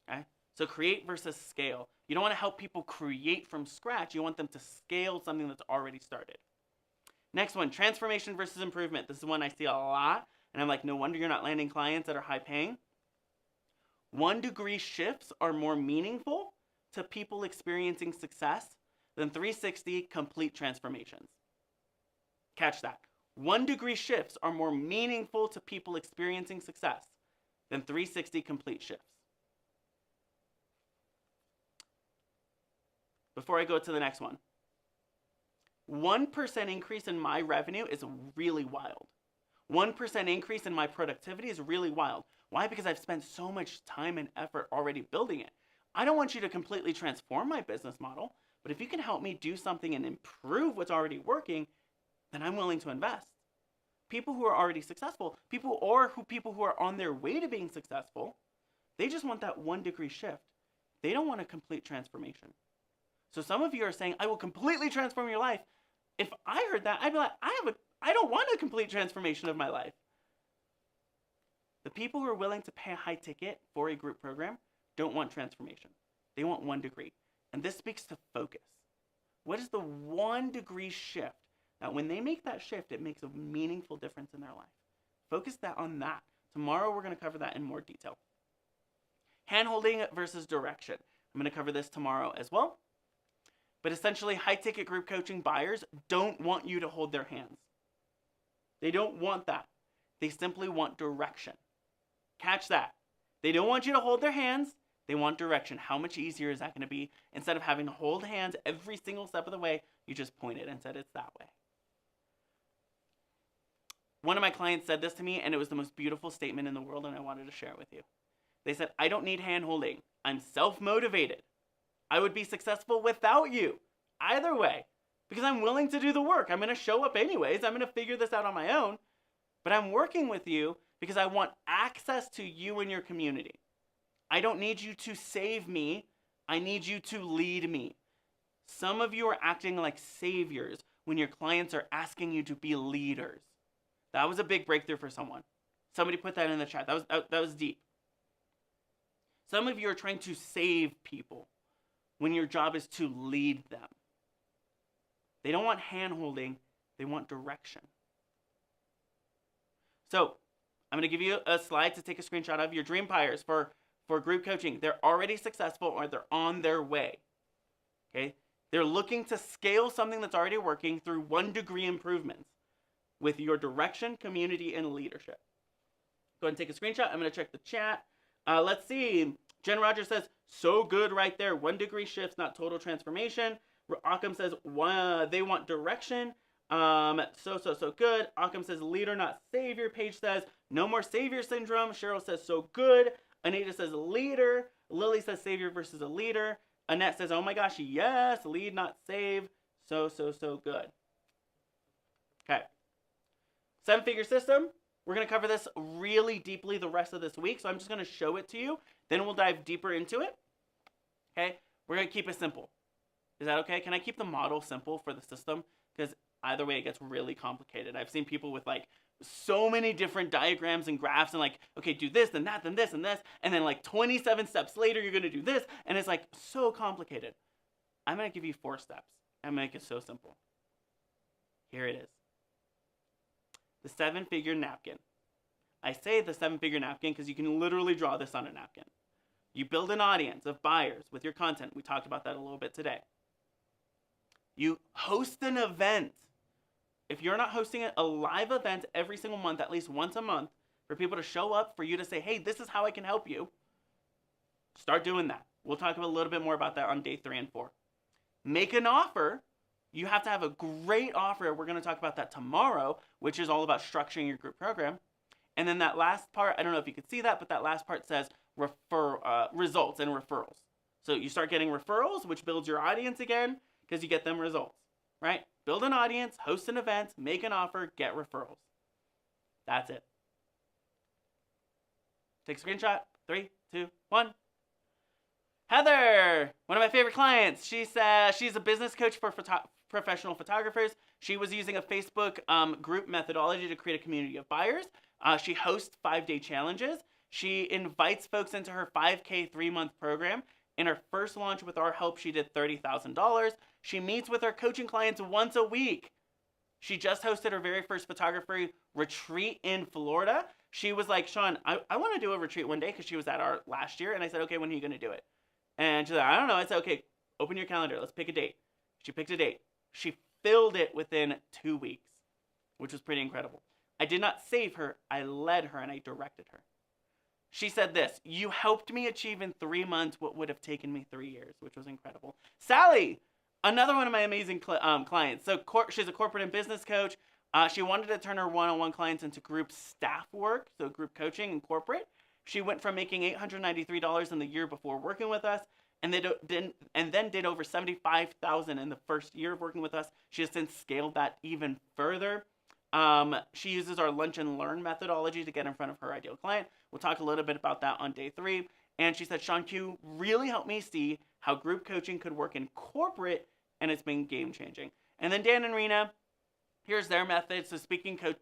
Okay? So create versus scale. You don't want to help people create from scratch, you want them to scale something that's already started. Next one, transformation versus improvement. This is one I see a lot, and I'm like, no wonder you're not landing clients that are high paying. 1-degree shifts are more meaningful to people experiencing success than 360 complete transformations. Catch that. 1-degree shifts are more meaningful to people experiencing success than 360 complete shifts. Before I go to the next one, 1% increase in my revenue is really wild. 1% increase in my productivity is really wild. Why? Because I've spent so much time and effort already building it. I don't want you to completely transform my business model, but if you can help me do something and improve what's already working, then I'm willing to invest. People who are already successful, people who are on their way to being successful, they just want that 1-degree shift. They don't want a complete transformation. So some of you are saying, I will completely transform your life. If I heard that, I'd be like, I don't want a complete transformation of my life. The people who are willing to pay a high ticket for a group program, don't want transformation. They want 1 degree. And this speaks to focus. What is the 1 degree shift that when they make that shift, it makes a meaningful difference in their life? Focus that on that. Tomorrow, we're going to cover that in more detail. Hand-holding versus direction. I'm going to cover this tomorrow as well. But essentially, high-ticket group coaching buyers don't want you to hold their hands. They don't want that. They simply want direction. Catch that. They don't want you to hold their hands. They want direction. How much easier is that going to be? Instead of having to hold hands every single step of the way, you just pointed and said it's that way. One of my clients said this to me, and it was the most beautiful statement in the world, and I wanted to share it with you. They said, I don't need hand-holding. I'm self-motivated. I would be successful without you. Either way. Because I'm willing to do the work. I'm going to show up anyways. I'm going to figure this out on my own. But I'm working with you because I want access to you and your community. I don't need you to save me. I need you to lead me. Some of you are acting like saviors when your clients are asking you to be leaders. That was a big breakthrough for someone. Somebody put that in the chat. That was deep. Some of you are trying to save people when your job is to lead them. They don't want hand-holding. They want direction. So I'm going to give you a slide to take a screenshot of your dream buyers for group coaching. They're already successful or they're on their way. Okay? They're looking to scale something that's already working through 1 degree improvements with your direction, community, and leadership. Go ahead and take a screenshot. I'm going to check the chat. Let's see. Jen Rogers says, so good right there. 1 degree shifts, not total transformation. Occam says, they want direction. So good. Occam says, leader, not savior. Paige says, no more savior syndrome. Cheryl says, so good. Anita says, leader. Lily says, savior versus a leader. Annette says, oh my gosh, yes. Lead, not save. So good. Okay. 7-figure system. We're going to cover this really deeply the rest of this week, so I'm just going to show it to you. Then we'll dive deeper into it. Okay? We're going to keep it simple. Is that okay? Can I keep the model simple for the system? Because either way, it gets really complicated. I've seen people with like so many different diagrams and graphs and like, okay, do this, then that, then this, and this. And then like 27 steps later, you're going to do this. And it's like so complicated. I'm going to give you 4 steps. I'm going to make it so simple. Here it is. The 7-figure napkin. I say the 7-figure napkin because you can literally draw this on a napkin. You build an audience of buyers with your content. We talked about that a little bit today. You host an event. If you're not hosting a live event every single month, at least once a month, for people to show up, for you to say, hey, this is how I can help you, start doing that. We'll talk a little bit more about that on day 3 and 4. Make an offer. You have to have a great offer. We're going to talk about that tomorrow, which is all about structuring your group program. And then that last part, I don't know if you could see that, but that last part says results and referrals. So you start getting referrals, which builds your audience again, because you get them results, right? Build an audience, host an event, make an offer, get referrals. That's it. Take a screenshot. 3, 2, 1. Heather, one of my favorite clients. She says she's a business coach for professional photographers. She was using a Facebook group methodology to create a community of buyers. She hosts 5-day challenges. She invites folks into her 5K 3-month program. In her first launch with our help, she did $30,000. She meets with her coaching clients once a week. She just hosted her very first photography retreat in Florida. She was like, Sean, I want to do a retreat one day because she was at our last year. And I said, okay, when are you going to do it? And she's like, I don't know. I said, okay, open your calendar. Let's pick a date. She picked a date. She filled it within 2 weeks, which was pretty incredible. I did not save her. I led her and I directed her. She said this, you helped me achieve in 3 months what would have taken me 3 years, which was incredible. Sally, another one of my amazing clients. So she's a corporate and business coach. She wanted to turn her one-on-one clients into group staff work, so group coaching and corporate. She went from making $893 in the year before working with us, and then did over $75,000 in the first year of working with us. She has since scaled that even further. She uses our lunch and learn methodology to get in front of her ideal client. We'll talk a little bit about that on day 3. And she said, Sean Q really helped me see how group coaching could work in corporate, and it's been game changing. And then Dan and Rena, here's their method. So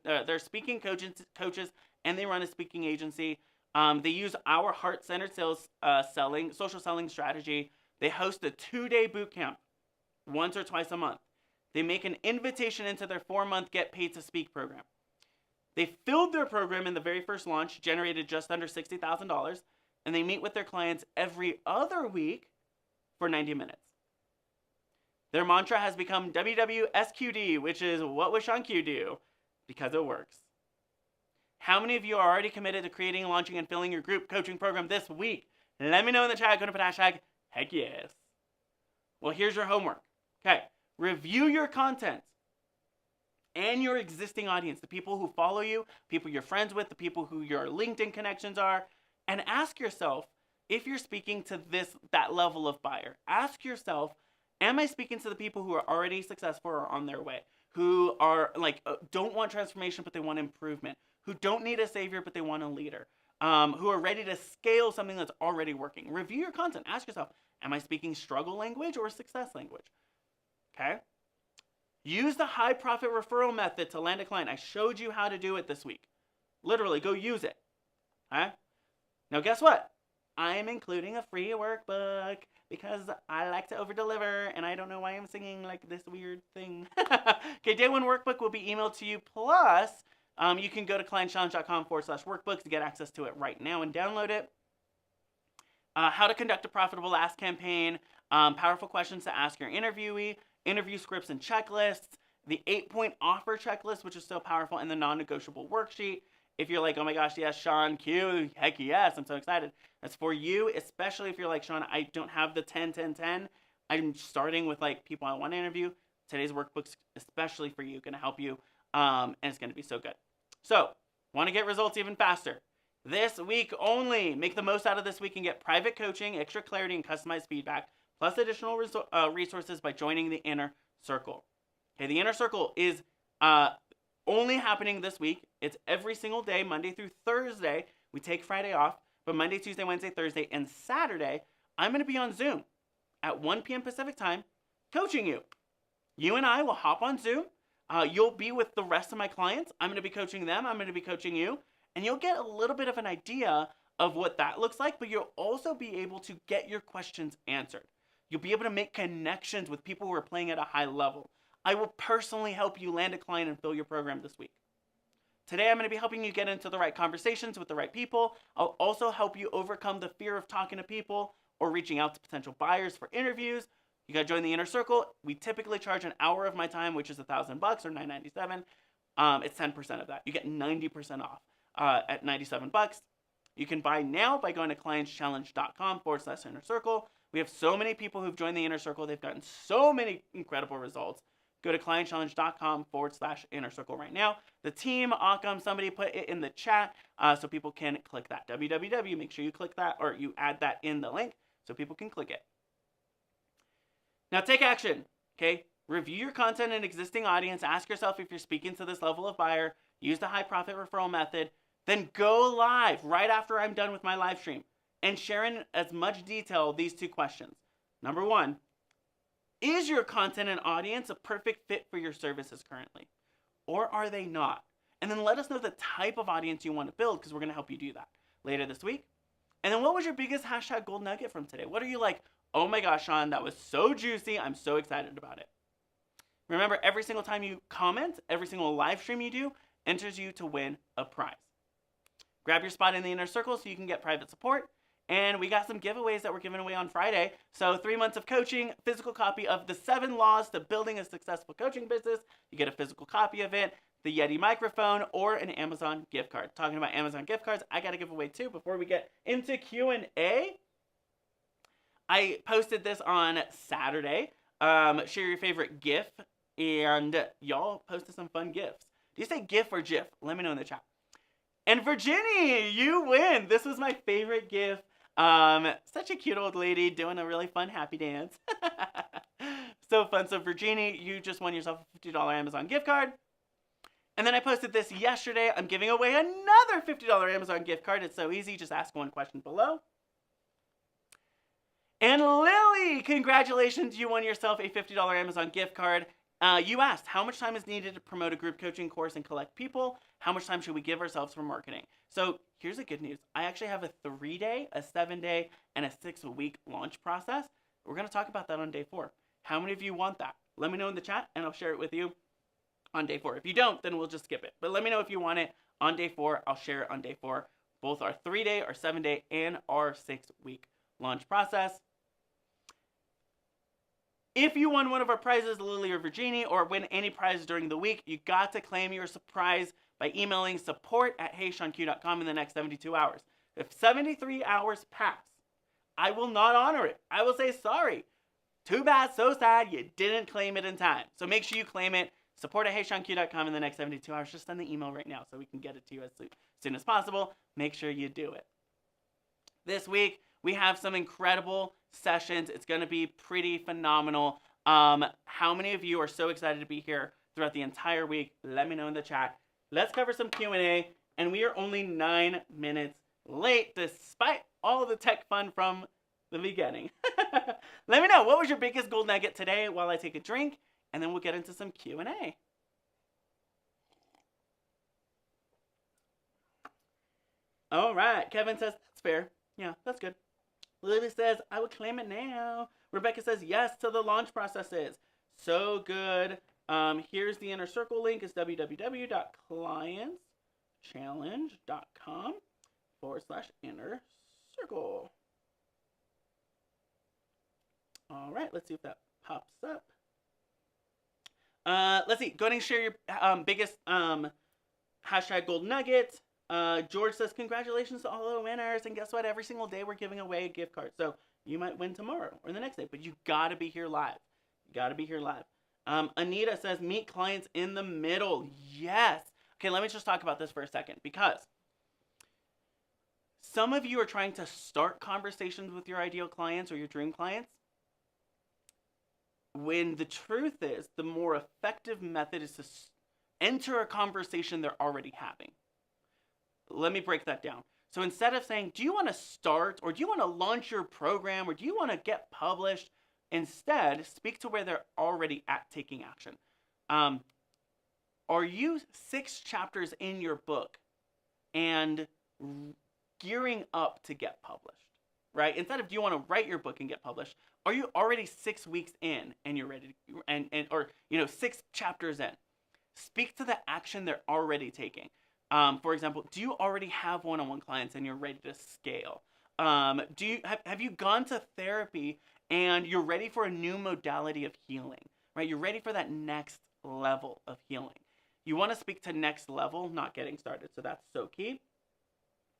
they're speaking coaches, and they run a speaking agency. They use our heart-centered sales social selling strategy. They host a 2-day boot camp once or twice a month. They make an invitation into their 4-month Get Paid to Speak program. They filled their program in the very first launch, generated just under $60,000, and they meet with their clients every other week for 90 minutes. Their mantra has become WWSQD, which is what would Sean Q do? Because it works. How many of you are already committed to creating, launching, and filling your group coaching program this week? Let me know in the chat. Go to put hashtag heck yes. Well, here's your homework. Okay, review your content and your existing audience, the people who follow you, people you're friends with, the people who your LinkedIn connections are, and ask yourself if you're speaking to that level of buyer. Ask yourself, am I speaking to the people who are already successful or on their way, who are don't want transformation but they want improvement, who don't need a savior but they want a leader, who are ready to scale something that's already working? Review your content. Ask yourself, am I speaking struggle language or success language? Okay. Use the high-profit referral method to land a client. I showed you how to do it this week. Literally, go use it. Okay? Now, guess what? I'm including a free workbook because I like to over-deliver, and I don't know why I'm singing like this weird thing. Okay, day 1 workbook will be emailed to you. Plus, you can go to clientchallenge.com/workbooks to get access to it right now and download it. How to conduct a profitable ask campaign, powerful questions to ask your interviewee, interview scripts and checklists, the 8-point offer checklist, which is so powerful, and the non-negotiable worksheet. If you're like, oh my gosh, yes, Sean Q, heck yes, I'm so excited. That's for you, especially if you're like, Sean, I don't have the 10-10-10. I'm starting with like people I want to interview. Today's workbook's especially for you, going to help you, and it's going to be so good. So, want to get results even faster? This week only. Make the most out of this week and get private coaching, extra clarity, and customized feedback, plus additional resources by joining the Inner Circle. Okay, the Inner Circle is only happening this week. It's every single day, Monday through Thursday. We take Friday off, but Monday, Tuesday, Wednesday, Thursday, and Saturday, I'm going to be on Zoom at 1 p.m. Pacific time coaching you. You and I will hop on Zoom. You'll be with the rest of my clients. I'm going to be coaching them. I'm going to be coaching you. And you'll get a little bit of an idea of what that looks like, but you'll also be able to get your questions answered. You'll be able to make connections with people who are playing at a high level. I will personally help you land a client and fill your program this week. Today, I'm going to be helping you get into the right conversations with the right people. I'll also help you overcome the fear of talking to people or reaching out to potential buyers for interviews. You got to join the Inner Circle. We typically charge an hour of my time, which is $1,000 or $997. It's 10% of that. You get 90% off at $97. You can buy now by going to clientschallenge.com/Inner Circle. We have so many people who've joined the Inner Circle. They've gotten so many incredible results. Go to clientchallenge.com/Inner Circle right now. The team, Occam, somebody put it in the chat so people can click that. www, make sure you click that or you add that in the link so people can click it. Now take action, okay? Review your content and existing audience. Ask yourself if you're speaking to this level of buyer. Use the high-profit referral method. Then go live right after I'm done with my live stream and share in as much detail these 2 questions. Number 1, is your content and audience a perfect fit for your services currently? Or are they not? And then let us know the type of audience you want to build because we're going to help you do that later this week. And then what was your biggest hashtag gold nugget from today? What are you like, oh my gosh, Sean, that was so juicy. I'm so excited about it. Remember, every single time you comment, every single live stream you do enters you to win a prize. Grab your spot in the Inner Circle so you can get private support. And we got some giveaways that we're giving away on Friday. So 3 months of coaching, physical copy of the 7 Laws to Building a Successful Coaching Business. You get a physical copy of it, the Yeti microphone, or an Amazon gift card. Talking about Amazon gift cards, I got to give away 2 before we get into Q&A. I posted this on Saturday. Share your favorite GIF, and y'all posted some fun GIFs. Do you say GIF or GIF? Let me know in the chat. And Virginie, you win. This was my favorite GIF. Such a cute old lady doing a really fun happy dance. So fun. So Virginie, you just won yourself a $50 Amazon gift card. And then I posted this yesterday. I'm giving away another $50 Amazon gift card. It's so easy. Just ask 1 question below. And Lily, congratulations. You won yourself a $50 Amazon gift card. You asked, how much time is needed to promote a group coaching course and collect people? How much time should we give ourselves for marketing? So here's the good news. I actually have a 3-day, a 7-day, and a 6-week launch process. We're going to talk about that on day 4. How many of you want that? Let me know in the chat, and I'll share it with you on day 4. If you don't, then we'll just skip it. But let me know if you want it on day 4. I'll share it on day 4. Both our 3-day, our 7-day, and our 6-week launch process. If you won one of our prizes, Lily or Virginie, or win any prize during the week, you got to claim your surprise by emailing support@HeySeanQ.com in the next 72 hours. If 73 hours pass, I will not honor it. I will say, sorry. Too bad, so sad, you didn't claim it in time. So make sure you claim it. Support@HeySeanQ.com in the next 72 hours. Just send the email right now so we can get it to you as soon as possible. Make sure you do it. This week, we have some incredible sessions. It's going to be pretty phenomenal. How many of you are so excited to be here throughout the entire week? Let me know in the chat. Let's cover some Q&A, and we are only 9 minutes late despite all the tech fun from the beginning. Let me know, what was your biggest gold nugget today while I take a drink, and then we'll get into some Q&A. All right, Kevin says, that's fair. Yeah, that's good. Lily says, I will claim it now. Rebecca says, yes to the launch processes. So good. Here's the Inner Circle link. It's www.clientschallenge.com/inner circle. All right, let's see if that pops up. Let's see. Go ahead and share your biggest hashtag gold nuggets. George says, congratulations to all the winners. And guess what? Every single day we're giving away a gift card. So you might win tomorrow or the next day, but you got to be here live. You got to be here live. Anita says, meet clients in the middle. Yes. Okay, let me just talk about this for a second, because some of you are trying to start conversations with your ideal clients or your dream clients, when the truth is the more effective method is to enter a conversation they're already having. Let me break that down. So instead of saying, do you want to start, or do you want to launch your program, or do you want to get published? Instead, speak to where they're already at taking action. Are you 6 chapters in your book and gearing up to get published, right? Instead of, do you want to write your book and get published? Are you already 6 weeks in and you're ready to, or 6 chapters in? Speak to the action they're already taking. For example, do you already have one-on-one clients and you're ready to scale? Have you gone to therapy and you're ready for a new modality of healing, right? You're ready for that next level of healing. You want to speak to next level, not getting started. So that's so key.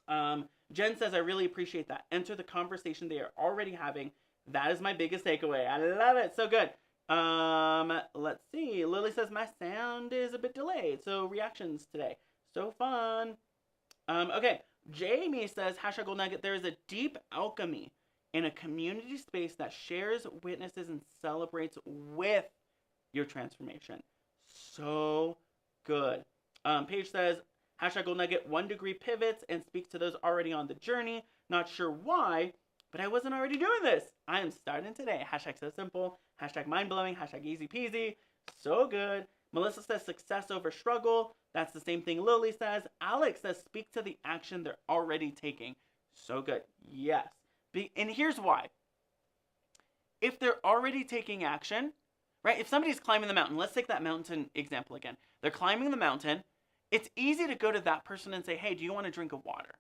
Jen says, I really appreciate that. Enter the conversation they are already having. That is my biggest takeaway. I love it. So good. Let's see. Lily says, my sound is a bit delayed. So reactions today. So fun. Okay. Jamie says, hashtag gold nugget, there is a deep alchemy in a community space that shares, witnesses, and celebrates with your transformation. So good. Paige says, hashtag gold nugget, 1 degree pivots and speaks to those already on the journey. Not sure why, but I wasn't already doing this. I am starting today. Hashtag so simple. Hashtag mind blowing. Hashtag easy peasy. So good. Melissa says, success over struggle. That's the same thing Lily says. Alex says, speak to the action they're already taking. So good. Yes. And here's why. If they're already taking action, right? If somebody's climbing the mountain, let's take that mountain example again. They're climbing the mountain. It's easy to go to that person and say, hey, do you want a drink of water?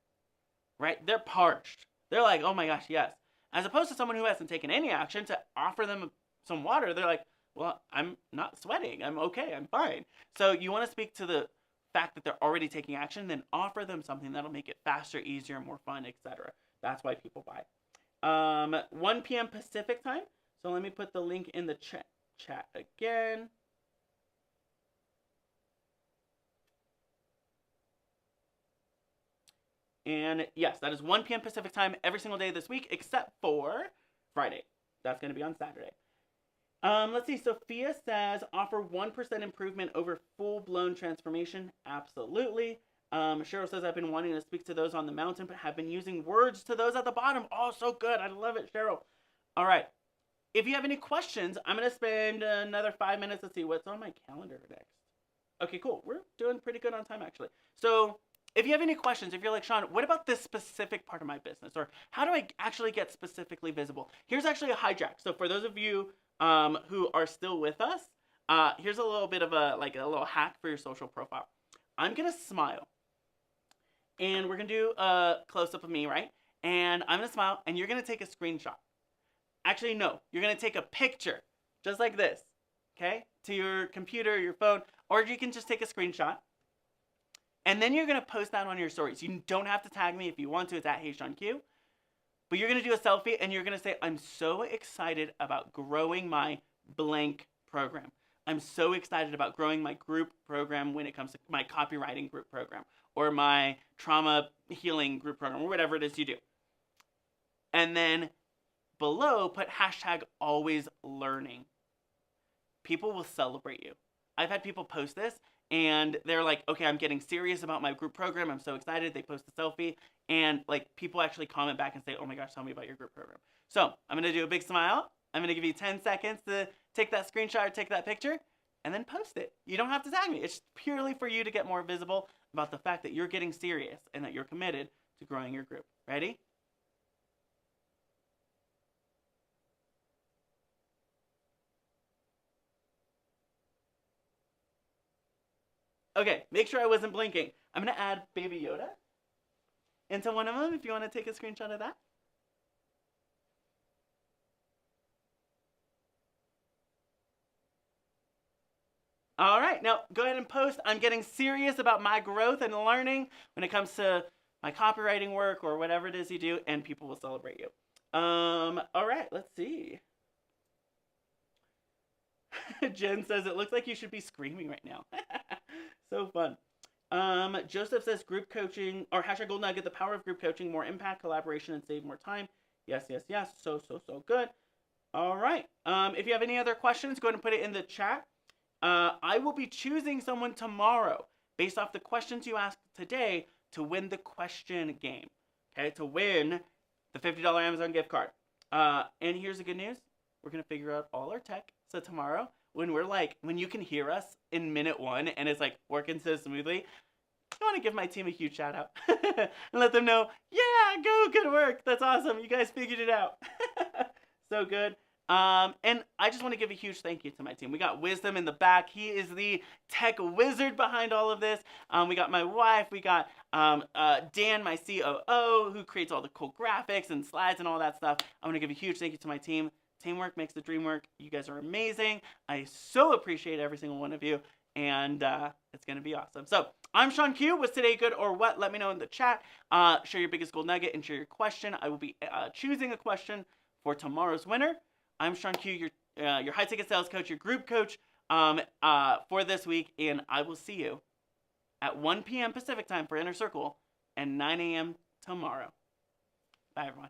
Right? They're parched. They're like, oh my gosh, yes. As opposed to someone who hasn't taken any action, to offer them some water, they're like, well, I'm not sweating. I'm okay. I'm fine. So you want to speak to the fact that they're already taking action, then offer them something that'll make it faster, easier, more fun, etc. That's why people buy. 1 p.m. Pacific time. So let me put the link in the chat again. And yes, that is 1 p.m. Pacific time every single day this week, except for Friday. That's going to be on Saturday. Let's see. Sophia says, offer 1% improvement over full-blown transformation. Absolutely. Cheryl says, I've been wanting to speak to those on the mountain, but have been using words to those at the bottom. Oh, so good. I love it, Cheryl. All right. if you have any questions, I'm going to spend another 5 minutes. Let's see what's on my calendar next. Okay, cool. We're doing pretty good on time, actually. So if you have any questions, if you're like, Sean, what about this specific part of my business? Or how do I actually get specifically visible? Here's actually a hijack. So for those of you who are still with us, here's a little bit of a little hack for your social profile. I'm going to smile. And we're going to do a close-up of me, right? And I'm going to smile, and you're going to take a screenshot. Actually, no. You're going to take a picture, just like this, okay? To your computer, your phone, or you can just take a screenshot. And then you're going to post that on your stories. You don't have to tag me if you want to. It's at HeySeanQ. But you're going to do a selfie, and you're going to say, I'm so excited about growing my blank program. I'm so excited about growing my group program when it comes to my copywriting group program or my trauma healing group program or whatever it is you do. And then below, put hashtag always learning. People will celebrate you. I've had people post this and they're like, okay, I'm getting serious about my group program. I'm so excited. They post a selfie and like people actually comment back and say, oh my gosh, tell me about your group program. So I'm going to do a big smile. I'm going to give you 10 seconds to take that screenshot or take that picture and then post it. You don't have to tag me. It's purely for you to get more visible about the fact that you're getting serious and that you're committed to growing your group. Ready? Okay, make sure I wasn't blinking. I'm going to add Baby Yoda into one of them if you want to take a screenshot of that. All right, now go ahead and post. I'm getting serious about my growth and learning when it comes to my copywriting work or whatever it is you do, and people will celebrate you. All right, let's see. Jen says, it looks like you should be screaming right now. So fun. Joseph says, group coaching, or hashtag gold nugget, the power of group coaching, more impact, collaboration, and save more time. Yes, yes, yes. So good. All right. If you have any other questions, go ahead and put it in the chat. I will be choosing someone tomorrow based off the questions you asked today to win the question game. Okay, to win the $50 Amazon gift card. And here's the good news. We're going to figure out all our tech. So tomorrow, when you can hear us in minute 1 and it's like working so smoothly, I want to give my team a huge shout out and let them know, yeah, good work. That's awesome. You guys figured it out. So good. And I just want to give a huge thank you to my team. We got Wisdom in the back. He is the tech wizard behind all of this. We got my wife. We got Dan, my COO, who creates all the cool graphics and slides and all that stuff. I want to give a huge thank you to my team. Teamwork makes the dream work. You guys are amazing. I so appreciate every single one of you. And it's going to be awesome. So I'm Sean Q. Was today good or what? Let me know in the chat. Share your biggest gold nugget and share your question. I will be choosing a question for tomorrow's winner. I'm Sean Q, your high ticket sales coach, your group coach for this week, and I will see you at 1 p.m. Pacific time for Inner Circle and 9 a.m. tomorrow. Bye, everyone.